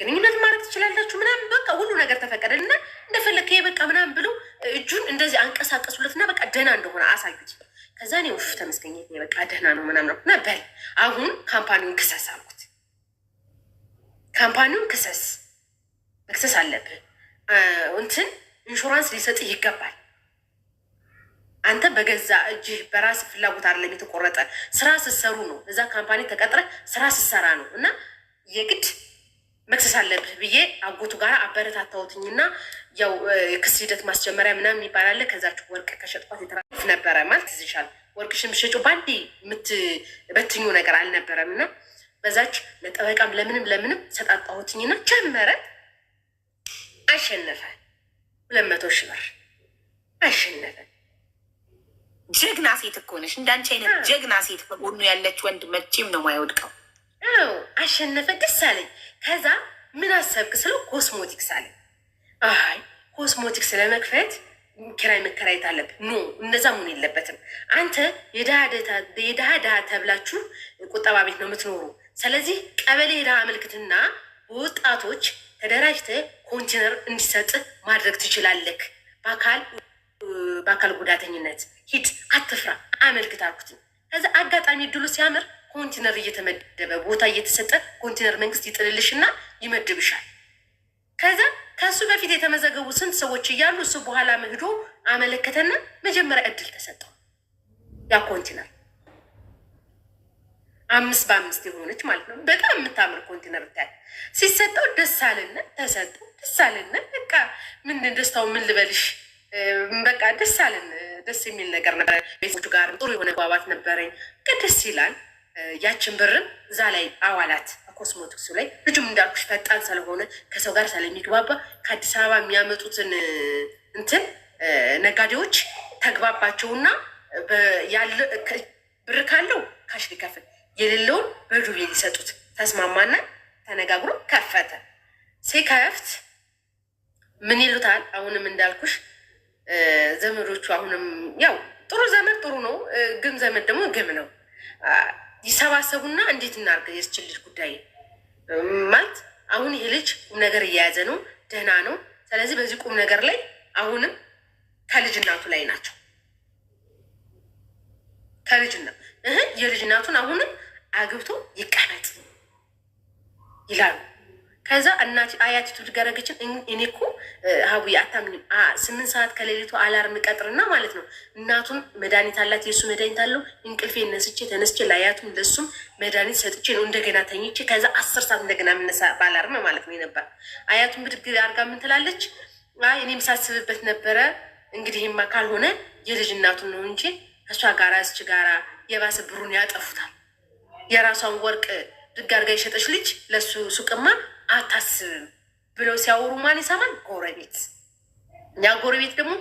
ግንኙነት ማድረግ ትችላላችሁ ምናምን በቃ ሁሉ ነገር ተፈቀደልና እንደፈለከ በቃ ምናምን ብሎ እጁን እንደዚህ አንቀሳቀሱለትና በቃ ደህና እንደሆነ አሳዩት። ከዛ እኔ ውፍ ተመስገኝ በቃ ደህና ነው ምናምን ነው እና በል አሁን ካምፓኒውን ክሰስ አልኩት። ካምፓኒውን መክሰስ አለብህ እንትን ኢንሹራንስ ሊሰጥህ ይገባል። አንተ በገዛ እጅህ በራስ ፍላጎት አይደለም የተቆረጠ ስራ ስትሰሩ ነው። እዛ ካምፓኒ ተቀጥረ ስራ ስትሰራ ነው እና የግድ መክሰስ አለብህ ብዬ አጎቱ ጋር አበረታታሁትኝና ያው የክስ ሂደት ማስጀመሪያ ምናምን ይባላል። ከዛች ወርቅ ከሸጥኳት የተራፍ ነበረ ማለት ይዝሻል። ወርቅሽን ብትሸጩ ባንዴ የምትበትኙ ነገር አልነበረም እና በዛች ለጠበቃም ለምንም ሰጣጣሁትኝና ጀመረ። አሸነፈ። 200,000 ብር አሸነፈ። ጀግና ሴት እኮ ነሽ። እንዳንቺ አይነት ጀግና ሴት በጎኑ ያለች ወንድ መቼም ነው ማይወድቀው። አዎ አሸነፈ። ደስ አለኝ። ከዛ ምን አሰብክ ስለው ኮስሞቲክስ አለኝ። አይ ኮስሞቲክስ ለመክፈት ኪራይ መከራየት አለብህ። ኖ እንደዛ መሆን የለበትም። አንተ የድሃ ድሃ ተብላችሁ ቁጠባ ቤት ነው የምትኖሩ። ስለዚህ ቀበሌ ድሃ አመልክትና ወጣቶች ተደራጅተ ኮንቴነር እንዲሰጥ ማድረግ ትችላለህ። በአካል ጉዳተኝነት ሂድ፣ አትፍራ፣ አመልክት አልኩት። ከዛ አጋጣሚ ድሉ ሲያምር ኮንቴነር እየተመደበ ቦታ እየተሰጠ ኮንቴነር መንግስት ይጥልልሽና ይመድብሻል። ከዛ ከእሱ በፊት የተመዘገቡ ስንት ሰዎች እያሉ እሱ በኋላ መህዶ አመለከተና መጀመሪያ እድል ተሰጠው። ያ ኮንቴነር 5 በ5 የሆነች ማለት ነው። በጣም የምታምር ኮንቴነር ብታይ ሲሰጠው ደስ አለና ተሰጠው። ደስ አለና በቃ ምን ደስታው ምን ልበልሽ፣ በቃ ደስ አለን። ደስ የሚል ነገር ነበረ። ቤቶቹ ጋር ጥሩ የሆነ ግባባት ነበረኝ። ደስ ይላል። ያችን ብርም እዛ ላይ አዋላት ኮስሞቲክሱ ላይ ልጁም እንዳልኩሽ ፈጣን ስለሆነ ከሰው ጋር ስለሚግባባ ከአዲስ አበባ የሚያመጡትን እንትን ነጋዴዎች ተግባባቸውና ብር ካለው ካሽ ሊከፍል የሌለውን በዱቤ ሊሰጡት ተስማማና ተነጋግሮ ከፈተ። ሲከፍት ምን ይሉታል? አሁንም እንዳልኩሽ ዘመዶቹ አሁንም ያው ጥሩ ዘመድ ጥሩ ነው፣ ግን ዘመድ ደግሞ ግም ነው። ይሰባሰቡና እንዴት እናርገ የስችል ልጅ ጉዳይ ማለት አሁን ይሄ ልጅ ቁም ነገር እየያዘ ነው፣ ደህና ነው። ስለዚህ በዚህ ቁም ነገር ላይ አሁንም ከልጅ እናቱ ላይ ናቸው። የልጅ እናቱን አሁንም አግብቶ ይቀመጥ ይላሉ። ከዛ እናት አያቲቱ ትገረገችን እኔ እኮ ሀቡ አታምኝም። 8 ሰዓት ከሌሊቱ አላርም ቀጥርና ማለት ነው እናቱን መድኃኒት አላት፣ የእሱ መድኃኒት አለው። እንቅልፌ ተነስቼ ለአያቱም ለሱም መድኃኒት ሰጥቼ ነው እንደገና ተኝቼ ከዛ 10 ሰዓት እንደገና የምነሳ ባላርም ማለት ነው ነበር። አያቱን ብድግ አድርጋ ምን ትላለች? አይ እኔም ሳስብበት ነበረ እንግዲህማ ካልሆነ የልጅ እናቱን ነው እንጂ ከእሷ ጋራ እስች ጋራ የባሰ ብሩን ያጠፉታል። የራሷን ወርቅ ድግ አድርጋ የሸጠች ልጅ ለሱ ሱቅማ አታስብም ብለው ሲያወሩ ማን ይሰማል? ጎረቤት። ያ ጎረቤት ደግሞ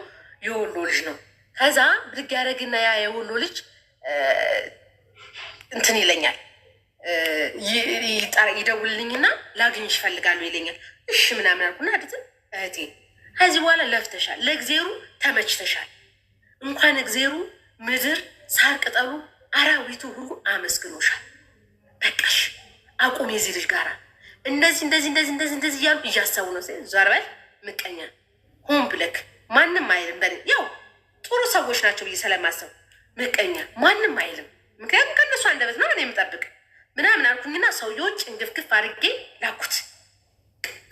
የወሎ ልጅ ነው። ከዛ ብድግ ያደረግና ያ የወሎ ልጅ እንትን ይለኛል፣ ይደውልልኝና ላግኝሽ እፈልጋለሁ ይለኛል። እሺ ምናምን አልኩና አድትም እህቴ ከዚህ በኋላ ለፍተሻል፣ ለእግዜሩ ተመችተሻል። እንኳን እግዜሩ ምድር ሳር ቅጠሉ አራዊቱ ሁሉ አመስግኖሻል። በቃሽ አቁም የዚህ ልጅ ጋራ እንደዚህ እያሉ እያሰቡ ነው። ዞር በል ምቀኛ፣ ሆን ብለክ ማንም አይልም። በ ያው ጥሩ ሰዎች ናቸው ብዬ ስለማሰቡ ምቀኛ ማንም አይልም። ምክንያቱም ከእነሱ አንደበት ነው እኔ የምጠብቅ ምናምን አልኩኝና ሰውዬውን ጭንግፍግፍ አድርጌ ላኩት።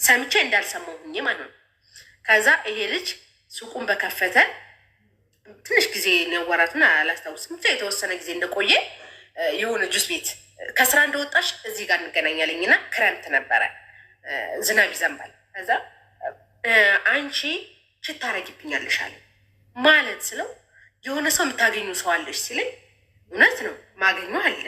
ሰምቼ እንዳልሰማው ሁኜ ማለት ነው። ከዛ ይሄ ልጅ ሱቁን በከፈተ ትንሽ ጊዜ ነው ወራቱን አላስታውስም፣ ብቻ የተወሰነ ጊዜ እንደቆየ የሆነ ጁስ ቤት ከስራ እንደወጣሽ እዚህ ጋር እንገናኛለኝና ክረምት ነበረ፣ ዝናብ ይዘንባል። ከዛ አንቺ ሽታ ታረጊብኛለሽ አለ ማለት ስለው የሆነ ሰው የምታገኙ ሰው አለሽ ሲለኝ እውነት ነው ማገኙ አለ።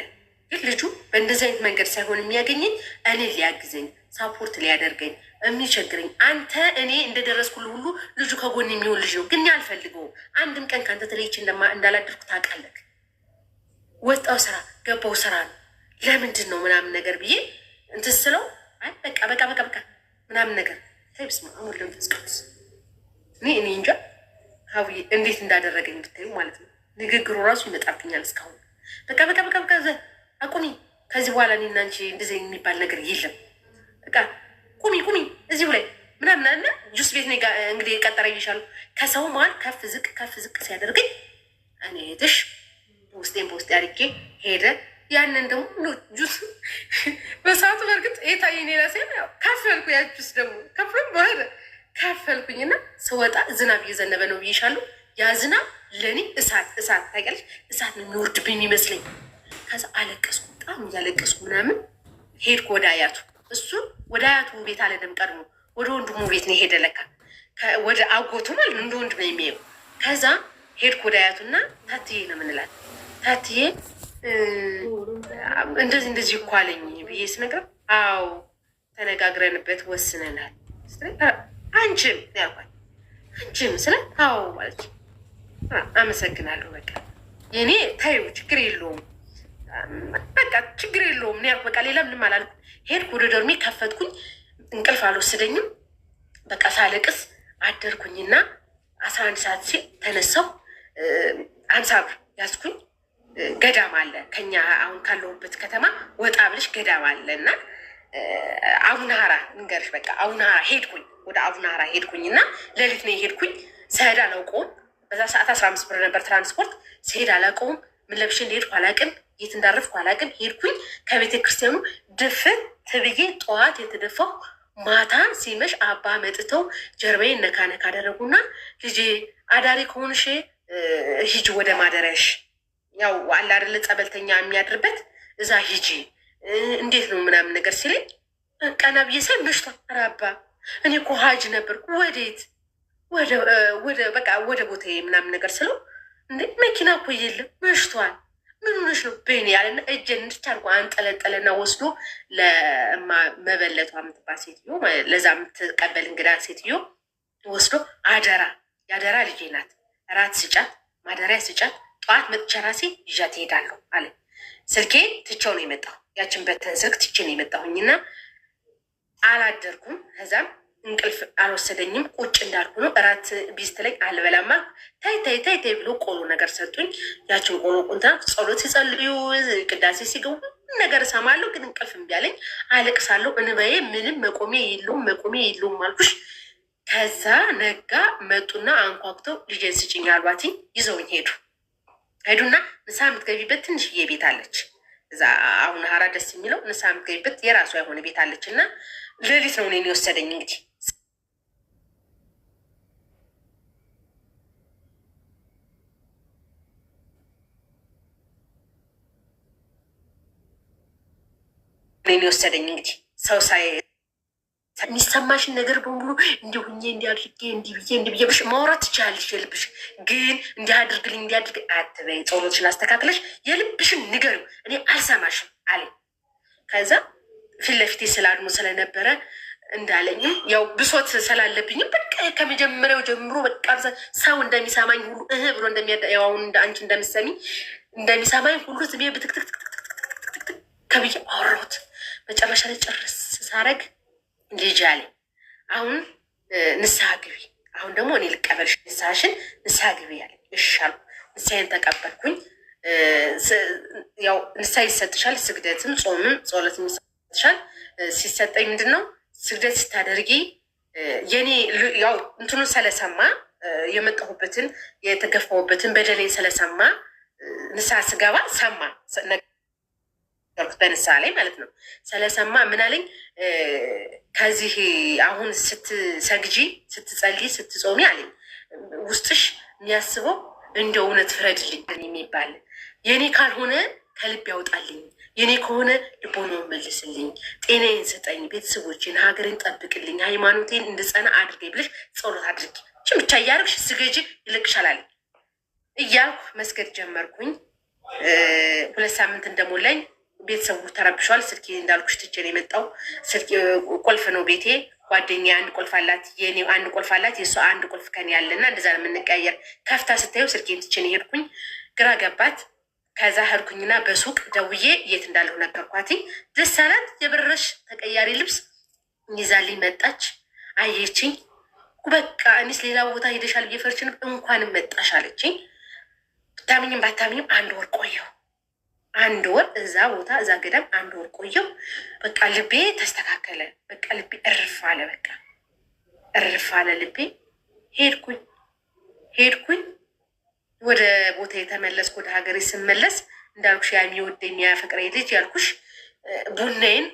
ግን ልጁ በእንደዚህ አይነት መንገድ ሳይሆን የሚያገኘኝ እኔ ሊያግዘኝ ሳፖርት ሊያደርገኝ የሚቸግረኝ አንተ እኔ እንደደረስኩልህ ሁሉ ልጁ ከጎን የሚሆን ልጅ ነው። ግን አልፈልገውም። አንድም ቀን ከአንተ ተለይቼ እንዳላደርኩ ታውቃለህ። ወጣው ስራ ገባው ስራ ነው ለምንድን ነው ምናምን ነገር ብዬ እንትን ስለው አይ በቃ ምናምን ነገር ተይብስ አሁን ለምትስቀስ እኔ እንጃ ሀዊ እንዴት እንዳደረገኝ ብታዩ ማለት ነው። ንግግሩ ራሱ ይመጣብኛል እስካሁን። በቃ በቃ በቃ በቃ አቁሚ፣ ከዚህ በኋላ እኔና አንቺ እንደዚህ የሚባል ነገር የለም። በቃ ቁሚ ቁሚ እዚሁ ላይ ምናምን አለ። ጁስ ቤት እንግዲህ ቀጠረ ይሻሉ ከሰው መሀል ከፍ ዝቅ ሲያደርገኝ እኔ ሄድሽ ውስጤን በውስጤ አድርጌ ሄደ። ያንን ደግሞ ጁስ በሰዓቱ በእርግጥ የታየኝ ሌላ ሲሆን ካፈልኩ ያ ጁስ ደግሞ ከፍልም በኋላ ካፈልኩኝና ስወጣ ዝናብ እየዘነበ ነው ብዬሻለሁ። ያ ዝናብ ለእኔ እሳት ታውቂያለሽ፣ እሳት ነው የሚወርድብኝ ይመስለኝ። ከዛ አለቀስኩ፣ በጣም እያለቀስኩ ምናምን ሄድኩ ወደ አያቱ። እሱን ወደ አያቱ ቤት አለደም ቀድሞ ወደ ወንድሙ ቤት ነው የሄደ ለካ፣ ወደ አጎቱ ማለት ነው፣ እንደ ወንድም ነው የሚሄው። ከዛ ሄድኩ ወደ አያቱና ታትዬ ነው ምንላት፣ ታትዬ እንደዚህ እኮ አለኝ ብዬ ስነግረው አዎ ተነጋግረንበት ወስነናል። አንቺም ያልኳት አንቺም ስለ አዎ ማለች። አመሰግናለሁ በቃ የኔ ታዩ ችግር የለውም በቃ ችግር የለውም ያልኩ በቃ ሌላ ምንም አላልኩ። ሄድኩ ወደ ዶርሜ ከፈትኩኝ። እንቅልፍ አልወሰደኝም። በቃ ሳለቅስ አደርኩኝና 11 ሰዓት ሲል ተነሳው። አንሳብ ያዝኩኝ። ገዳም አለ ከኛ አሁን ካለሁበት ከተማ ወጣ ብለሽ ገዳም አለ እና አቡነ ሀራ ንገርሽ በቃ አቡነ ሀራ ሄድኩኝ። ወደ አቡነ ሀራ ሄድኩኝ እና ሌሊት ነው የሄድኩኝ። ስሄድ አላውቀውም። በዛ ሰዓት 15 ብር ነበር ትራንስፖርት። ስሄድ አላውቀውም። ምን ለብሼ እንደሄድኩ አላውቅም። የት እንዳረፍኩ አላውቅም። ሄድኩኝ ከቤተ ክርስቲያኑ ድፍን ትብዬ ጠዋት የተደፋው ማታ ሲመሽ አባ መጥተው ጀርባዬን ነካ ነካ አደረጉና ልጄ አዳሪ ከሆንሽ ሂጂ ወደ ማደሪያሽ፣ ያው አለ አይደለ ጸበልተኛ የሚያድርበት እዛ ሂጂ እንዴት ነው ምናምን ነገር ሲለኝ ቀና ብዬ ሳይ መሽቷል። ኧረ አባ እኔ እኮ ሀጅ ነበርኩ ወዴት ወደ በቃ ወደ ቦታ ምናምን ነገር ስለው እንዴ መኪና እኮ የለም መሽቷል፣ ምን ሆነሽ ነው በኔ ያለና እጄን እንድታርጎ አንጠለጠለና ወስዶ ለመበለቷ የምትባል ሴትዮ ለዛ የምትቀበል እንግዳ ሴትዮ ወስዶ ያደራ ልጄ ናት፣ እራት ስጫት፣ ማደሪያ ስጫት፣ ጠዋት መጥቼ ራሴ ይዣት እሄዳለሁ አለ። ስልኬ ትቼው ነው የመጣሁ። ያችን በተን ስልክ ትቼ ነው የመጣሁኝና አላደርኩም። ከዛም እንቅልፍ አልወሰደኝም። ቁጭ እንዳልኩ ነው እራት ቢስት ላይ አልበላማ። ታይ ብሎ ቆሎ ነገር ሰጡኝ። ያችን ቆሎ ቁንታ ጸሎት ሲጸልዩ ቅዳሴ ሲገቡ ነገር እሰማለሁ፣ ግን እንቅልፍ እምቢ አለኝ። አለቅሳለሁ። እንባዬ ምንም መቆሚያ የለውም አልኩሽ። ከዛ ነጋ። መጡና አንኳኩተው ልጄን ስጭኝ አልባቲ ይዘውኝ ሄዱና ንሳ የምትገቢበት ትንሽዬ ቤት አለች እዛ አሁን ሀራ ደስ የሚለው ንሳ የምትገቢበት የራሷ የሆነ ቤት አለች እና ሌሊት ነው እኔን የወሰደኝ። እንግዲህ እኔን የወሰደኝ እንግዲህ ሰው የሚሰማሽን ነገር በሙሉ እንዲህ ሁኜ እንዲህ ብዬ ብሽ ማውራት ትችላለሽ። የልብሽ ግን እንዲህ አድርግልኝ አትበይ። ጸሎትሽን አስተካክለሽ የልብሽን ንገሪው። እኔ አልሰማሽም አለኝ። ከዛ ፊት ለፊቴ ስላድሞ ስለነበረ እንዳለኝም ያው ብሶት ስላለብኝም በቃ ከመጀመሪያው ጀምሮ በቃ ሰው እንደሚሰማኝ ሁሉ ብሎ አሁን አንቺ እንደሚሰማኝ ሁሉ ዝም ብትክትክትክትክትክትክ ከብዬ አወራሁት። መጨረሻ ላይ ጨርስ ሳረግ ልጅ አለኝ አሁን ንስሐ ግቢ፣ አሁን ደግሞ እኔ ልቀበልሽ ንስሐሽን፣ ንስሐ ግቢ አለኝ። እሺ አልኩ። ንስሐዬን ተቀበልኩኝ። ያው ንስሐ ይሰጥሻል፣ ስግደትም ጾምም ጸሎትም ይሰጥሻል። ሲሰጠኝ ምንድን ነው ስግደት ስታደርጊ የኔ ያው እንትኑን ስለሰማ የመጣሁበትን የተገፋሁበትን በደሌን ስለሰማ ንስሐ ስገባ ሰማ በንስሐ ላይ ማለት ነው ስለሰማ ምን አለኝ፣ ከዚህ አሁን ስትሰግጂ ስትጸልይ ስትጾሚ አለኝ ውስጥሽ የሚያስበው እንደ እውነት ፍረድልኝ የሚባል የኔ ካልሆነ ከልብ ያውጣልኝ፣ የኔ ከሆነ ልቦናውን መልስልኝ፣ ጤናዬን ስጠኝ፣ ቤተሰቦችን ሀገሬን ጠብቅልኝ፣ ሃይማኖቴን እንድጸና አድርገኝ ብለሽ ጸሎት አድርጊ ብቻ እያደረግሽ ስገጂ ይልቅሻል አለኝ። እያልኩ መስገድ ጀመርኩኝ። 2 ሳምንት እንደሞላኝ ቤተሰቡ ተረብሿል። ስልኬ እንዳልኩሽ ትቼ ነው የመጣው። ስልክ ቁልፍ ነው ቤቴ። ጓደኛ አንድ ቁልፍ አላት፣ የኔ አንድ ቁልፍ አላት፣ የእሷ አንድ ቁልፍ ከኔ ያለና እንደዛ ነው የምንቀያየር። ከፍታ ስታየው ስልኬን ትቼ ነው ሄድኩኝ። ግራ ገባት። ከዛ ሄድኩኝና በሱቅ ደውዬ የት እንዳለሁ ነገርኳት። ደስ አላት። የበረሽ ተቀያሪ ልብስ ይዛልኝ መጣች። አየችኝ። በቃ እኔስ ሌላ ቦታ ሄደሻል ብዬ ፈርቼ ነበር። እንኳንም መጣሽ አለችኝ። ብታምኝም ባታምኝም 1 ወር ቆየሁ። 1 ወር እዛ ቦታ እዛ ገዳም 1 ወር ቆየሁ። በቃ ልቤ ተስተካከለ። በቃ ልቤ እርፍ አለ። በቃ እርፍ አለ ልቤ። ሄድኩኝ ወደ ቦታ የተመለስኩ። ወደ ሀገሬ ስመለስ እንዳልኩሽ ያ የሚወደኝ የሚያፈቅረኝ ልጅ ያልኩሽ ቡናዬን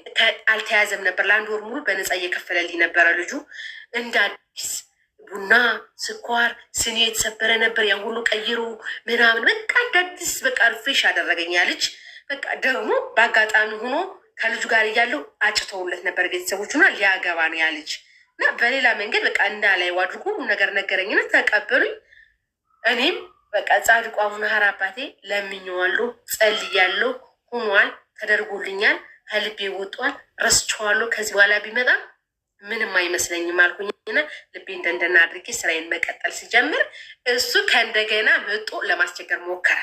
አልተያዘም ነበር። ለ1 ወር ሙሉ በነፃ እየከፈለልኝ ነበረ ልጁ። እንደ አዲስ ቡና፣ ስኳር፣ ስኒ የተሰበረ ነበር። ያን ሁሉ ቀይሮ ምናምን በቃ እንደ አዲስ በቃ ሪፍሬሽ አደረገኝ ያ ልጅ። በቃ ደግሞ በአጋጣሚ ሆኖ ከልጁ ጋር እያለው አጭተውለት ነበር ቤተሰቦቹና ሊያገባ ነው ያ ልጅ እና በሌላ መንገድ በቃ እንዳላይ አድርጎ ነገር ነገረኝና ተቀበሉኝ። እኔም በቃ ጻድቁ አቡነ ሀራ አባቴ ለምኜዋለሁ፣ ጸልያለሁ፣ ሆኗል፣ ተደርጎልኛል፣ ከልቤ ወጧል፣ ረስቼዋለሁ። ከዚህ በኋላ ቢመጣ ምንም አይመስለኝም አልኩኝና ልቤ እንደንደና አድርጌ ስራዬን መቀጠል ሲጀምር እሱ ከእንደገና መጦ ለማስቸገር ሞከረ።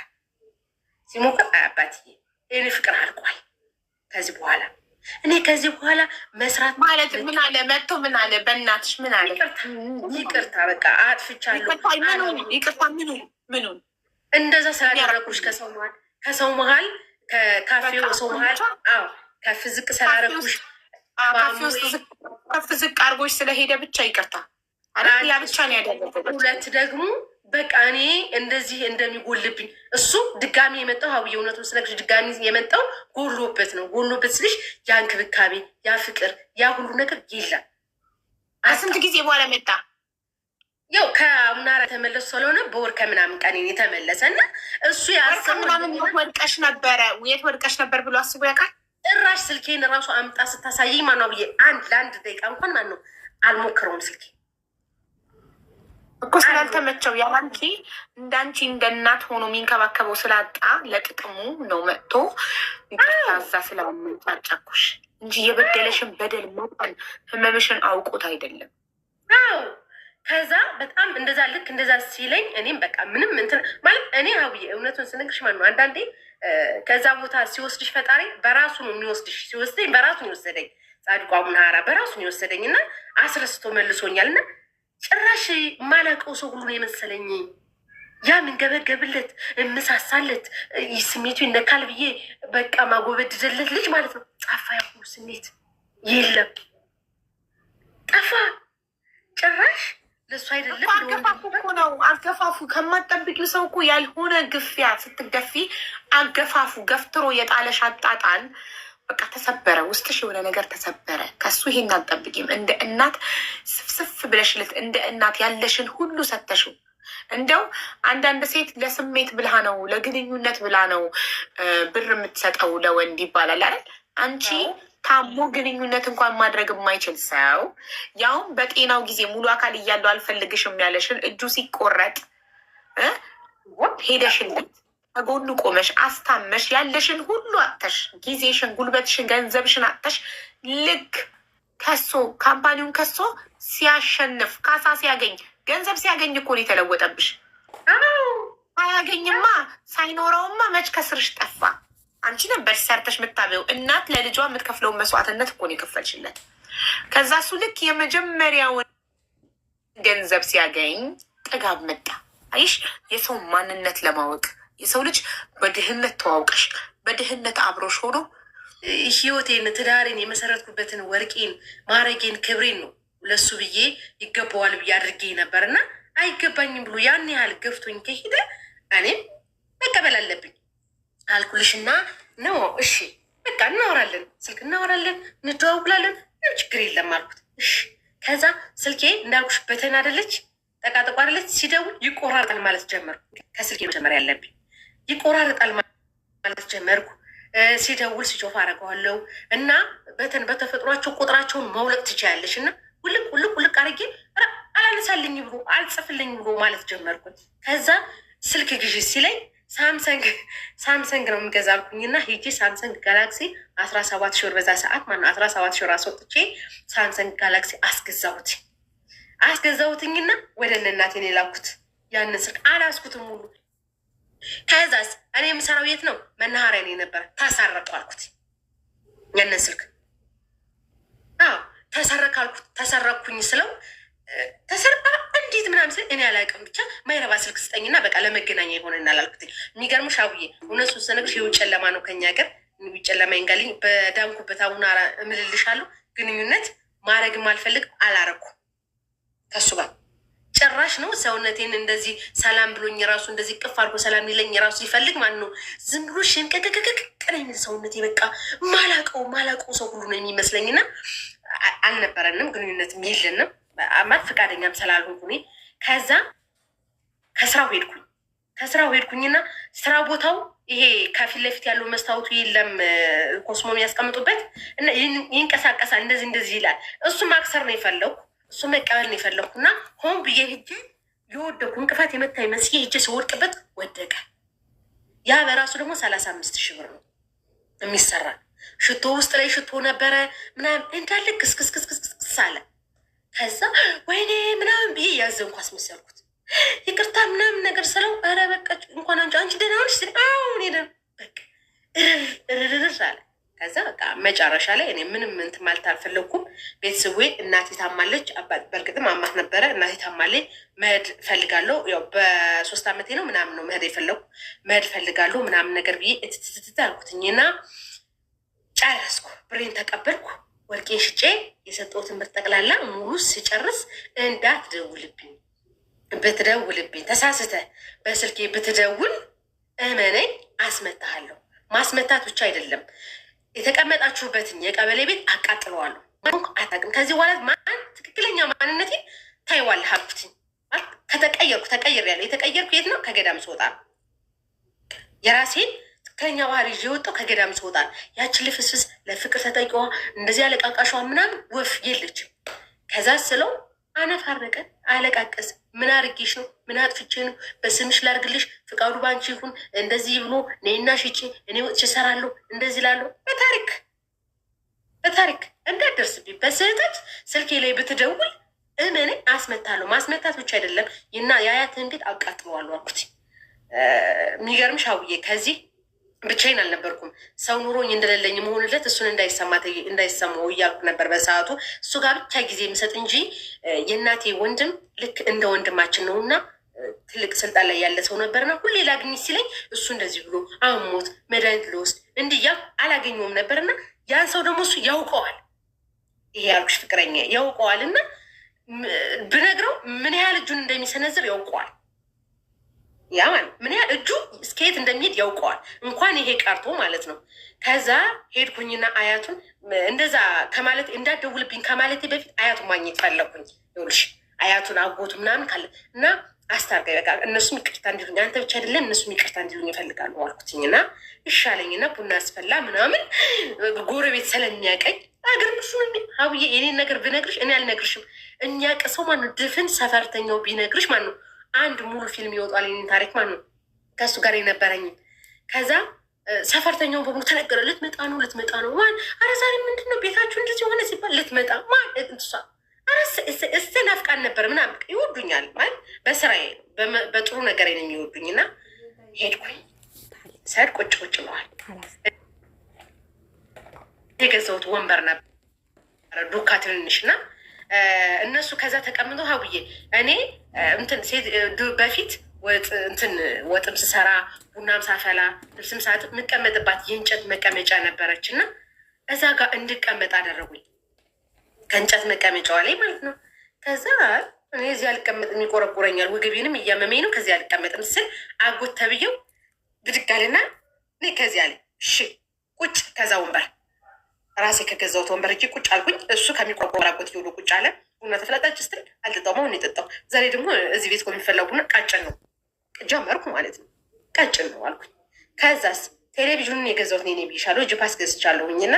ሲሞክር አባትዬ እኔ ፍቅር አልቋል። ከዚህ በኋላ መስራት ማለት ምን አለ መጥቶ ምን አለ በእናትሽ ምን አለ ይቅርታ በቃ አጥፍቻለሁ። ይቅርታ ምኑን እንደዛ ስላደረኩሽ ከሰው መሀል ከካፌው ሰው መሀል ከፍ ዝቅ ስላደረኩሽ ከፍ ዝቅ አድርጎች ስለሄደ ብቻ ይቅርታ ያ ብቻ ነው ያደረገው። 2 ደግሞ በቃ እኔ እንደዚህ እንደሚጎልብኝ እሱ ድጋሚ የመጣው ሀብዬ እውነቱን ስነግርሽ ድጋሚ የመጣው ጎሎበት ነው። ጎሎበት ስልሽ ያ እንክብካቤ፣ ያ ፍቅር፣ ያ ሁሉ ነገር የለም። ስንት ጊዜ በኋላ መጣ? ያው ከአቡናራ ተመለሱ ስለሆነ በወር ከምናምን ቀን የተመለሰ እና እሱ ምናምን ወድቀሽ ነበረ የት ወድቀሽ ነበር ብሎ አስቦ ያውቃል? ጭራሽ ስልኬን ራሱ አምጣ ስታሳየኝ ማነው ብዬ ለአንድ ደቂቃ እንኳን ማነው አልሞክረውም ስልኬ እኮ ስላልተመቸው ያንቺ እንዳንቺ እንደ እናት ሆኖ የሚንከባከበው ስላጣ ለጥቅሙ ነው መጥቶ ይቅርታዛ ስላመጫጨኩሽ እንጂ የበደለሽን በደል መጠን ህመምሽን አውቆት አይደለም። ከዛ በጣም እንደዛ ልክ እንደዛ ሲለኝ እኔም በቃ ምንም እንትን ማለት እኔ ሀብዬ እውነቱን ስነግርሽ ማነው አንዳንዴ ከዛ ቦታ ሲወስድሽ ፈጣሪ በራሱ ነው የሚወስድሽ። ሲወስደኝ በራሱ ነው የወሰደኝ። ጻድቋ አቡነ ሀራ በራሱ ነው የወሰደኝ እና አስረስቶ መልሶኛል እና ጭራሽ ማላውቀው ሰው ሁሉ ነው የመሰለኝ። ያ ምንገበገብለት እምሳሳለት ስሜቱ ይነካል ብዬ በቃ ማጎበድደለት ልጅ ማለት ነው። ጠፋ፣ ያ ሁሉ ስሜት የለም፣ ጠፋ ጭራሽ። ለሱ አይደለም አገፋፉ እኮ ነው አገፋፉ። ከማጠብቂው ሰው እኮ ያልሆነ ግፊያ ስትገፊ አገፋፉ ገፍትሮ የጣለሽ አጣጣል በቃ ተሰበረ፣ ውስጥሽ የሆነ ነገር ተሰበረ። ከሱ ይሄን አልጠብቂም። እንደ እናት ስፍስፍ ብለሽለት እንደ እናት ያለሽን ሁሉ ሰተሽው። እንደው አንዳንድ ሴት ለስሜት ብላ ነው ለግንኙነት ብላ ነው ብር የምትሰጠው ለወንድ ይባላል አይደል? አንቺ ታሞ ግንኙነት እንኳን ማድረግ የማይችል ሰው ያውም በጤናው ጊዜ ሙሉ አካል እያለው አልፈልግሽም ያለሽን እጁ ሲቆረጥ ሄደሽለት ከጎኑ ቆመሽ አስታመሽ ያለሽን ሁሉ አጥተሽ ጊዜሽን፣ ጉልበትሽን፣ ገንዘብሽን አጥተሽ ልክ ከሶ ካምፓኒውን ከሶ ሲያሸንፍ ካሳ ሲያገኝ ገንዘብ ሲያገኝ እኮ ነው የተለወጠብሽ። አያገኝማ ሳይኖረውማ መች ከስርሽ ጠፋ። አንቺ ነበር ሰርተሽ የምታበው። እናት ለልጇ የምትከፍለውን መስዋዕትነት እኮ ነው የከፈልሽለት። ከዛ እሱ ልክ የመጀመሪያውን ገንዘብ ሲያገኝ ጥጋብ መጣ። አይሽ የሰው ማንነት ለማወቅ የሰው ልጅ በድህነት ተዋውቀሽ በድህነት አብሮሽ ሆኖ ህይወቴን ትዳሬን የመሰረትኩበትን ወርቄን ማረጌን ክብሬን ነው ለሱ ብዬ ይገባዋል ብዬ አድርጌ ነበር እና አይገባኝም ብሎ ያን ያህል ገፍቶኝ ከሄደ እኔም መቀበል አለብኝ አልኩልሽና ነው። እሺ በቃ እናወራለን፣ ስልክ እናወራለን፣ እንደዋውላለን፣ ምንም ችግር የለም አልኩት። እሺ ከዛ ስልኬ እንዳልኩሽ በተን አደለች ጠቃጠቋ አደለች። ሲደውል ይቆራርጣል ማለት ጀመርኩ። ከስልኬ መጀመሪያ ያለብኝ ይቆራርጣል ማለት ጀመርኩ። ሲደውል ሲጮፍ አደርገዋለሁ እና በተፈጥሯቸው ቁጥራቸውን መውለቅ ትችያለሽ እና ውልቅ ውልቅ ውልቅ አድርጌ አላነሳልኝ ብሎ አልጽፍልኝ ብሎ ማለት ጀመርኩት። ከዛ ስልክ ግዢ ሲለኝ ሳምሰንግ ነው የምገዛ አልኩኝና ሄጄ ሳምሰንግ ጋላክሲ 17 ሺህ ብር በዛ ሰዓት ማነው 17 ሺህ ብር አስወጥቼ ሳምሰንግ ጋላክሲ አስገዛሁትኝና ወደ እነ እናቴን የላኩት ያንን ስልክ አላስኩትም ሙሉ። ከዛስ እኔ የምሰራው የት ነው? መናኸሪያ ነው የነበረ። ተሰረቁ አልኩት ያንን ስልክ። ተሰረቅ አልኩት። ተሰረቅኩኝ ስለው ተሰርቃ እንዴት ምናምን ስል እኔ አላውቅም፣ ብቻ ማይረባ ስልክ ስጠኝና በቃ ለመገናኛ ይሆንናል አልኩት። የሚገርምሽ አቡዬ እውነቱ ስነግርሽ የውጭ ጨለማ ነው ከኛ ሀገር ጨለማ ይንጋልኝ። በዳንኩበት አቡነ እምልልሻለሁ ግንኙነት ማድረግም አልፈልግ አላረኩ ከሱ ጋር ጭራሽ ነው ሰውነቴን እንደዚህ ሰላም ብሎኝ ራሱ እንደዚህ ቅፍ አድርጎ ሰላም ይለኝ ራሱ ይፈልግ ማለት ነው። ዝም ብሎ ሽንቅቅቅቅ ቀነኝ ሰውነቴ በቃ ማላቀው ሰው ሁሉ ነው የሚመስለኝና አልነበረንም ግንኙነትም የለንም ማለት ፈቃደኛም ስላልሆንኩ እኔ ከዛ ከስራው ሄድኩኝና ስራ ቦታው ይሄ ከፊት ለፊት ያለው መስታወቱ የለም ኮስሞ የሚያስቀምጡበት እና ይንቀሳቀሳል እንደዚህ ይላል። እሱ ማክሰር ነው የፈለኩ እሱ መቀበል ነው የፈለኩ እና ሆን ብዬ ሂጄ የወደኩ እንቅፋት የመታኝ መስዬ ሂጄ ስወድቅበት ወደቀ። ያ በራሱ ደግሞ 35,000 ብር ነው የሚሰራ። ሽቶ ውስጥ ላይ ሽቶ ነበረ ምናምን እንዳለ ክስክስክስክስ አለ። ከዛ ወይኔ ምናምን ብዬ ያዘንኩ አስመሰልኩት። ይቅርታ ምናምን ነገር ስለው ኧረ በቃ እንኳን አንቺ ደህና ሆንሽ ስ አሁን ሄደ በቃ እርርርር አለ። ከዛ በቃ መጨረሻ ላይ እኔ ምንም እንትን ማለት አልፈለግኩም። ቤተሰቡ እናቴ ታማለች፣ በእርግጥም አማት ነበረ። እናቴ ታማለች፣ መሄድ ፈልጋለሁ። ያው በ3 ዓመቴ ነው ምናምን ነው መሄድ የፈለግኩ መሄድ ፈልጋለሁ ምናምን ነገር ብዬ እትትትት አልኩትኝና ጨረስኩ። ብሬን ተቀበልኩ። ወርቄን ሽጬ የሰጠሁትን ብር ጠቅላላ ሙሉ ስጨርስ እንዳትደውልብኝ ብትደውልብኝ ተሳስተ በስልኬ ብትደውል እመነኝ አስመታሃለሁ። ማስመታት ብቻ አይደለም የተቀመጣችሁበትን የቀበሌ ቤት አቃጥለዋለሁ። አታውቅም ከዚህ በኋላ ትክክለኛ ማንነቴ ታይዋለህ አልኩትኝ። ተቀይሬያለሁ። የተቀየርኩ የት ነው? ከገዳም ስወጣ የራሴን ትክክለኛ ባህሪ ይዤ የወጣሁ ከገዳም ስወጣ። ያችን ልፍስፍስ ለፍቅር ተጠቂዋ እንደዚህ አለቃቃሿ ምናምን ወፍ የለችም። ከዛ ስለው አነፋረቀ፣ አለቃቀስ። ምን አርጌሽ ነው? ምን አጥፍቼ ነው? በስምሽ ላርግልሽ፣ ፍቃዱ ባንቺ ይሁን፣ እንደዚህ ብሎ እኔና ሽጬ እኔ ወጥቼ እሰራለሁ፣ እንደዚህ ላለሁ። በታሪክ እንዳትደርስብኝ በስህተት ስልኬ ላይ ብትደውል እመኔ አስመታለሁ። ማስመታት ብቻ አይደለም እና የአያትህን ቤት አቃጥለዋለሁ አልኩት። የሚገርምሽ አውዬ ከዚህ ብቻዬን አልነበርኩም። ሰው ኑሮኝ እንደሌለኝ መሆንለት እሱን እንዳይሰማው እያልኩ ነበር በሰዓቱ። እሱ ጋር ብቻ ጊዜ የምሰጥ እንጂ የእናቴ ወንድም ልክ እንደ ወንድማችን ነው እና ትልቅ ስልጣን ላይ ያለ ሰው ነበርና ሁሌ ላግኝ ሲለኝ እሱ እንደዚህ ብሎ አሞት መድኃኒት ልወስድ እንዲህ እያልኩ አላገኘውም ነበርና ያን ሰው ደግሞ እሱ ያውቀዋል። ይሄ ያልኩሽ ፍቅረኛ ያውቀዋል እና ብነግረው ምን ያህል እጁን እንደሚሰነዝር ያውቀዋል። ያ ማለት ምን ያህል እጁ እስከየት እንደሚሄድ ያውቀዋል። እንኳን ይሄ ቀርቶ ማለት ነው። ከዛ ሄድኩኝና አያቱን እንደዛ ከማለት እንዳትደውልብኝ ከማለቴ በፊት አያቱን ማግኘት ፈለግኩኝ። ይኸውልሽ አያቱን አጎቱ ምናምን ካለ እና አስታርጋኝ በቃ እነሱም ይቅርታ እንዲሉኝ አንተ ብቻ አይደለም እነሱም ይቅርታ እንዲሉኝ ይፈልጋሉ አልኩትኝና ይሻለኝና ቡና አስፈላ ምናምን ጎረቤት ስለሚያቀኝ አገር ምሱ ሀብዬ የኔን ነገር ብነግርሽ እኔ አልነግርሽም። እኛ ቀሰው ማነው ድፍን ሰፈርተኛው ቢነግርሽ ማነው አንድ ሙሉ ፊልም ይወጣል የኔን ታሪክ ማለት ነው ከእሱ ጋር የነበረኝም። ከዛ ሰፈርተኛው በሙሉ ተነገረ። ልትመጣ ነው ማን አረ ዛሬ ምንድን ነው ቤታችሁ እንደዚህ የሆነ ሲባል ልትመጣ ማን እሷ እስተ ናፍቃን ነበር ምናምን ይወዱኛል ማለት በስራዬ በጥሩ ነገር ነው የሚወዱኝ። እና ሄድኩኝ ሰድ ቁጭ ብለዋል። የገዛሁት ወንበር ነበር ዱካ ትንንሽ እና እነሱ ከዛ ተቀምጠው ሀብዬ እኔ እንትን ሴት በፊት ወጥም ስሰራ ቡናም ሳፈላ ልብስም ሳጥብ የምቀመጥባት የእንጨት መቀመጫ ነበረች እና እዛ ጋር እንድቀመጥ አደረጉኝ። ከእንጨት መቀመጫዋ ላይ ማለት ነው። ከዛ እኔ እዚህ አልቀመጥም ይቆረቁረኛል፣ ወገቤንም እያመመኝ ነው፣ ከዚህ አልቀመጥም ስል አጎት ተብዬው ብድግ አለና እኔ ከዚህ አለ እሺ ቁጭ ከዛ ወንበር ራሴ ከገዛሁት ወንበር እጅ ቁጭ አልኩኝ። እሱ ከሚቆረቆር አጎት ሄዶ ቁጭ አለ። ቡና ተፈላጣች ስትል አልጠጣው መሆን የጠጣው ዛሬ ደግሞ እዚህ ቤት ከሚፈላው ቡና ቀጭን ነው ጀመርኩ ማለት ነው። ቀጭን ነው አልኩኝ። ከዛስ ቴሌቪዥኑን የገዛሁት እኔ ብዬሻለሁ። ጅፓስ ገዝቻለሁኝ እና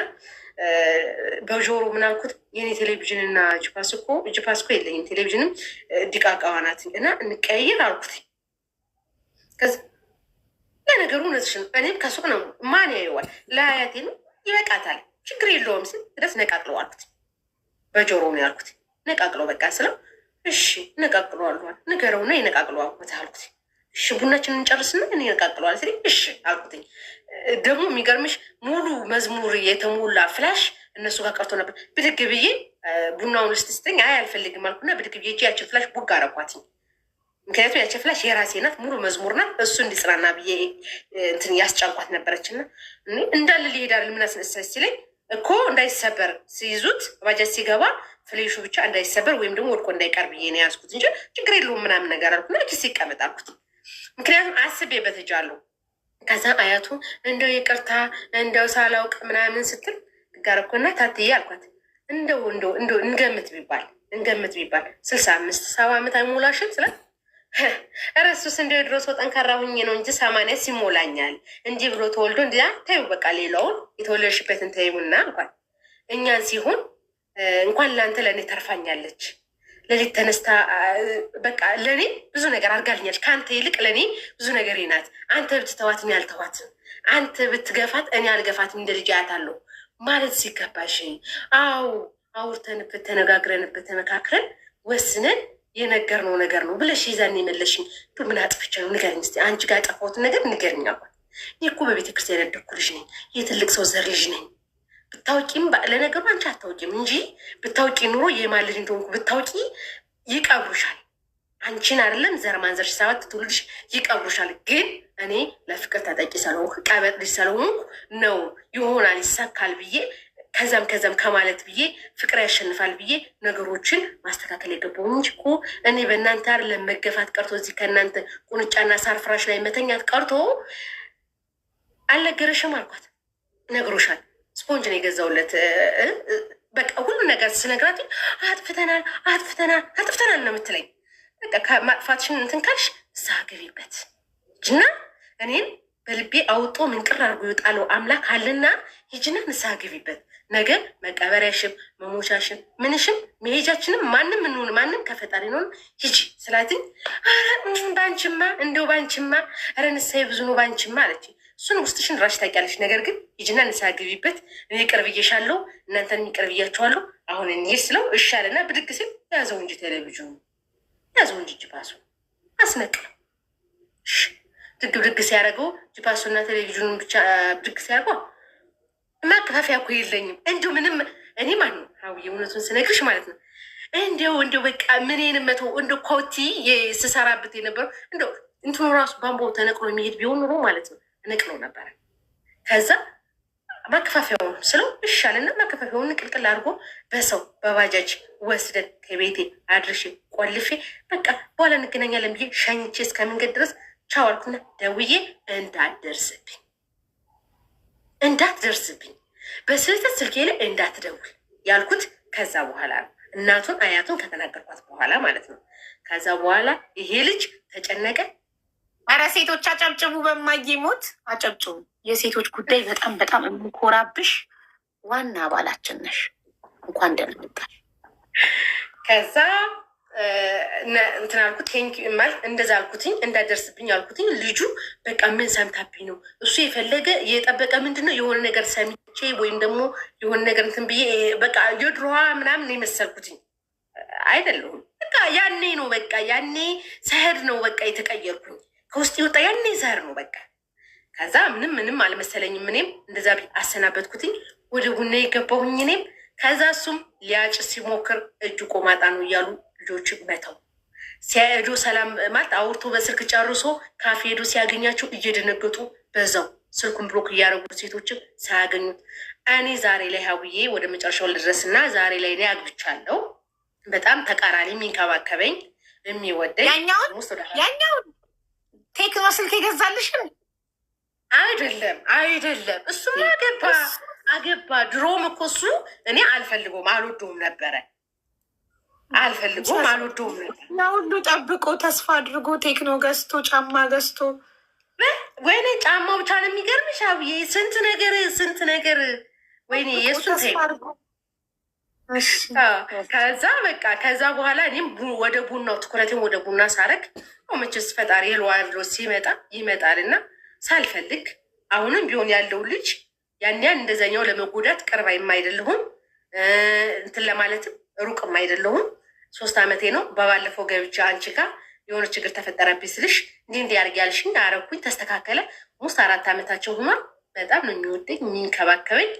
በጆሮ ምናልኩት የኔ ቴሌቪዥን እና ጅፓስ እኮ የለኝም። ቴሌቪዥንም ዲቃቃዋ ናት እና እንቀያየር አልኩት። ከዚ ለነገሩ እውነትሽን እኔም ከሱቅ ነው ማን ያየዋል ለአያቴ ነው ይበቃታል ችግር የለውም ስል ድረስ ነቃቅለው አልኩት። በጆሮ ነው ያልኩት። ነቃቅለው በቃ ስለው እሺ ነቃቅለው አልዋል ንገረውና የነቃቅለው አልኩት አልኩት። እሺ ቡናችንን እንጨርስና እኔ ነቃቅለው አለ እሺ አልኩትኝ። ደግሞ የሚገርምሽ ሙሉ መዝሙር የተሞላ ፍላሽ እነሱ ጋር ቀርቶ ነበር። ብድግ ብዬ ቡናውን ውስጥ ስትኝ አይ አልፈልግም አልኩና ብድግ ብዬ ያችን ፍላሽ ቡግ አረኳትኝ። ምክንያቱም ያችን ፍላሽ የራሴ ናት፣ ሙሉ መዝሙር ናት። እሱ እንዲጽናና ብዬ እንትን ያስጫንኳት ነበረችና እንዳለ ሊሄዳል ምን አስነሳች ሲለኝ እኮ እንዳይሰበር ሲይዙት ባጃጅ ሲገባ ፍሌሹ ብቻ እንዳይሰበር ወይም ደግሞ ወድቆ እንዳይቀር ብዬ ነው ያዝኩት እንጂ ችግር የለውም ምናምን ነገር አልኩና ኪስ ይቀመጥ አልኩት። ምክንያቱም አስቤበት እጃለሁ። ከዛ አያቱ እንደው ይቅርታ እንደው ሳላውቅ ምናምን ስትል ጋርኮና ታትዬ አልኳት እንደው እንገምት ቢባል 65-70 ዓመት አይሞላሽም ስላት እረሱስ እንደ ድሮ ሰው ጠንካራ ሁኜ ነው እንጂ 80 ሲሞላኛል እንዲህ ብሎ ተወልዶ እንዲያ ተይው በቃ ሌላውን የተወለድሽበትን ተይውና እንኳን እኛን ሲሆን እንኳን ለአንተ ለእኔ ተርፋኛለች። ሌሊት ተነስታ በቃ ለእኔ ብዙ ነገር አድርጋልኛለች። ከአንተ ይልቅ ለእኔ ብዙ ነገር ናት። አንተ ብትተዋት እኔ አልተዋትም፣ አንተ ብትገፋት እኔ አልገፋትም፣ እንደ ልጅ አያታለሁ ማለት ሲገባሽ፣ አዎ አውርተንበት ተነጋግረንበት ተመካክረን ወስነን የነገርነው ነገር ነው ብለሽ ይዛን የመለሽኝ። ምን አጥፍቼ ነው ንገርኝ እስኪ፣ አንቺ ጋር ያጠፋሁትን ነገር ንገርኝ አልኳት። እኔ እኮ በቤተክርስቲያን ያደግኩ ልጅ ነኝ፣ የትልቅ ሰው ዘር ልጅ ነኝ። ብታውቂም ለነገሩ አንቺ አታውቂም እንጂ ብታውቂ ኑሮ የማን ልጅ እንደሆንኩ ብታውቂ ይቀብሩሻል። አንቺን አይደለም ዘር ማንዘርሽ 7 ትውልድሽ ይቀብሩሻል። ግን እኔ ለፍቅር ተጠቂ ስለሆንኩ ቀበጥ ልጅ ስለሆንኩ ነው ይሆናል ይሳካል ብዬ ከዛም ከማለት ብዬ ፍቅር ያሸንፋል ብዬ ነገሮችን ማስተካከል የገባው እንጂ እኮ እኔ በእናንተ አይደለም መገፋት ቀርቶ እዚህ ከእናንተ ቁንጫና ሳር ፍራሽ ላይ መተኛት ቀርቶ አልነገረሽም አልኳት። ነግሮሻል። ስፖንጅ ነው የገዛውለት። በቃ ሁሉ ነገር ስነግራት አጥፍተናል ነው የምትለኝ። በቃ ማጥፋትሽን እንትን ካልሽ እሳ ገቢበት ሂጂና እኔን በልቤ አውጦ ምንቅር አድርጎ ይወጣለው አምላክ አለና ሂጂና ንስሐ ገቢበት። ነገ መቀበሪያሽም መሞቻሽም ምንሽም መሄጃችንም ማንም እንሆን ማንም ከፈጣሪ ነው ሂጂ ስላትኝ፣ ባንችማ እንደው ባንችማ ኧረ ንስሐ ብዙ ነው ባንችማ አለች። እሱን ውስጥሽን ራሽ ታውቂያለሽ። ነገር ግን ሂጂና ንስሐ ገቢበት። እኔ ቅርብ እየሻለሁ እናንተን የሚቀርብ እያቸዋለሁ። አሁን እንሂድ ስለው እሻለና ብድግ ሲል ያዘው እንጂ ቴሌቪዥኑ ያዘው እንጂ ጅፓሱ አስነቅለው ድግ ሲያደርገው ጅፓሱና ቴሌቪዥኑን ብቻ ብድግ ሲያደርገው ማከፋፈያ እኮ የለኝም። እንዲሁ ምንም እኔ ማን ነው ሀውዬ እውነቱን ስነግርሽ ማለት ነው። እንዲው በቃ ምንን መቶ እንደ ኮቲ ስሰራበት የነበረው እንደ እንትኑ ራሱ ባምቦ ተነቅሎ የሚሄድ ቢሆን ኑሮ ማለት ነው ነቅለው ነበረ። ከዛ ማከፋፈያውን ስለው ይሻልና ማከፋፈያውን ቅልቅል አድርጎ በሰው በባጃጅ ወስደን ከቤቴ አድርሼ ቆልፌ በቃ በኋላ እንገናኛለን ብዬ ሸኝቼ እስከ መንገድ ድረስ ቻው አልኩና ደውዬ እንዳትደርስብኝ በስህተት ስልኬ ላይ እንዳትደውል ያልኩት ከዛ በኋላ ነው። እናቱን አያቱን ከተናገርኳት በኋላ ማለት ነው። ከዛ በኋላ ይሄ ልጅ ተጨነቀ። ኧረ ሴቶች አጨብጭቡ፣ በማየሞት አጨብጭቡ። የሴቶች ጉዳይ በጣም የምኮራብሽ ዋና አባላችን ነሽ። እንኳን ደህና መጣሽ። ከዛ እንትን አልኩት ማለት እንደዛ አልኩትኝ፣ እንዳደርስብኝ አልኩትኝ። ልጁ በቃ ምን ሰምታብኝ ነው እሱ የፈለገ የጠበቀ ምንድን ነው የሆነ ነገር ሰምቼ ወይም ደግሞ የሆነ ነገር እንትን ብዬ በቃ የድሮዋ ምናምን የመሰልኩትኝ አይደለሁም። በቃ ያኔ ነው በቃ ያኔ ሰህድ ነው በቃ የተቀየርኩኝ ከውስጥ የወጣ ያኔ ሰህድ ነው በቃ። ከዛ ምንም አልመሰለኝም። እኔም እንደዛ አሰናበትኩትኝ። ወደ ቡና የገባሁኝ እኔም። ከዛ እሱም ሊያጭ ሲሞክር እጁ ቆማጣ ነው እያሉ ልጆች መተው ሲሄዱ ሰላም ማለት አውርቶ በስልክ ጨርሶ ካፌ ሄዱ ሲያገኛቸው እየደነገጡ በዛው ስልኩን ብሎክ እያደረጉ ሴቶችም ሳያገኙት እኔ ዛሬ ላይ ሀውዬ ወደ መጨረሻው ልድረስና ዛሬ ላይ እኔ አግብቻለሁ። በጣም ተቃራኒ የሚንከባከበኝ የሚወደኝ ያኛውን ቴክኖ ስልክ የገዛልሽን አይደለም እሱም አገባ ድሮም እኮ እሱ እኔ አልፈልገውም አልወደውም ነበረ አልወደውም ነበር። ሁሉ ጠብቆ ተስፋ አድርጎ ቴክኖ ገዝቶ ጫማ ገዝቶ ወይኔ ጫማው ብቻ ነው የሚገርምሽ አብዬ ስንት ነገር ወይኔ የእሱን ከዛ በቃ ከዛ በኋላ እኔም ወደ ቡናው ትኩረቴን ወደ ቡና ሳረግ መቼስ ፈጣሪ የለዋሎ ሲመጣ ይመጣልና ሳልፈልግ አሁንም ቢሆን ያለው ልጅ ያን እንደዛኛው ለመጎዳት ቅርብ አይደለሁም እንትን ለማለትም ሩቅም አይደለሁም። 3 ዓመቴ ነው። በባለፈው ገብቻ አንቺ ጋር የሆነ ችግር ተፈጠረብኝ ስልሽ እንዲህ ያርግ ያልሽኝ አረኩኝ፣ ተስተካከለ። 4 ዓመታቸው ሆኗል። በጣም ነው የሚወደኝ የሚንከባከበኝ።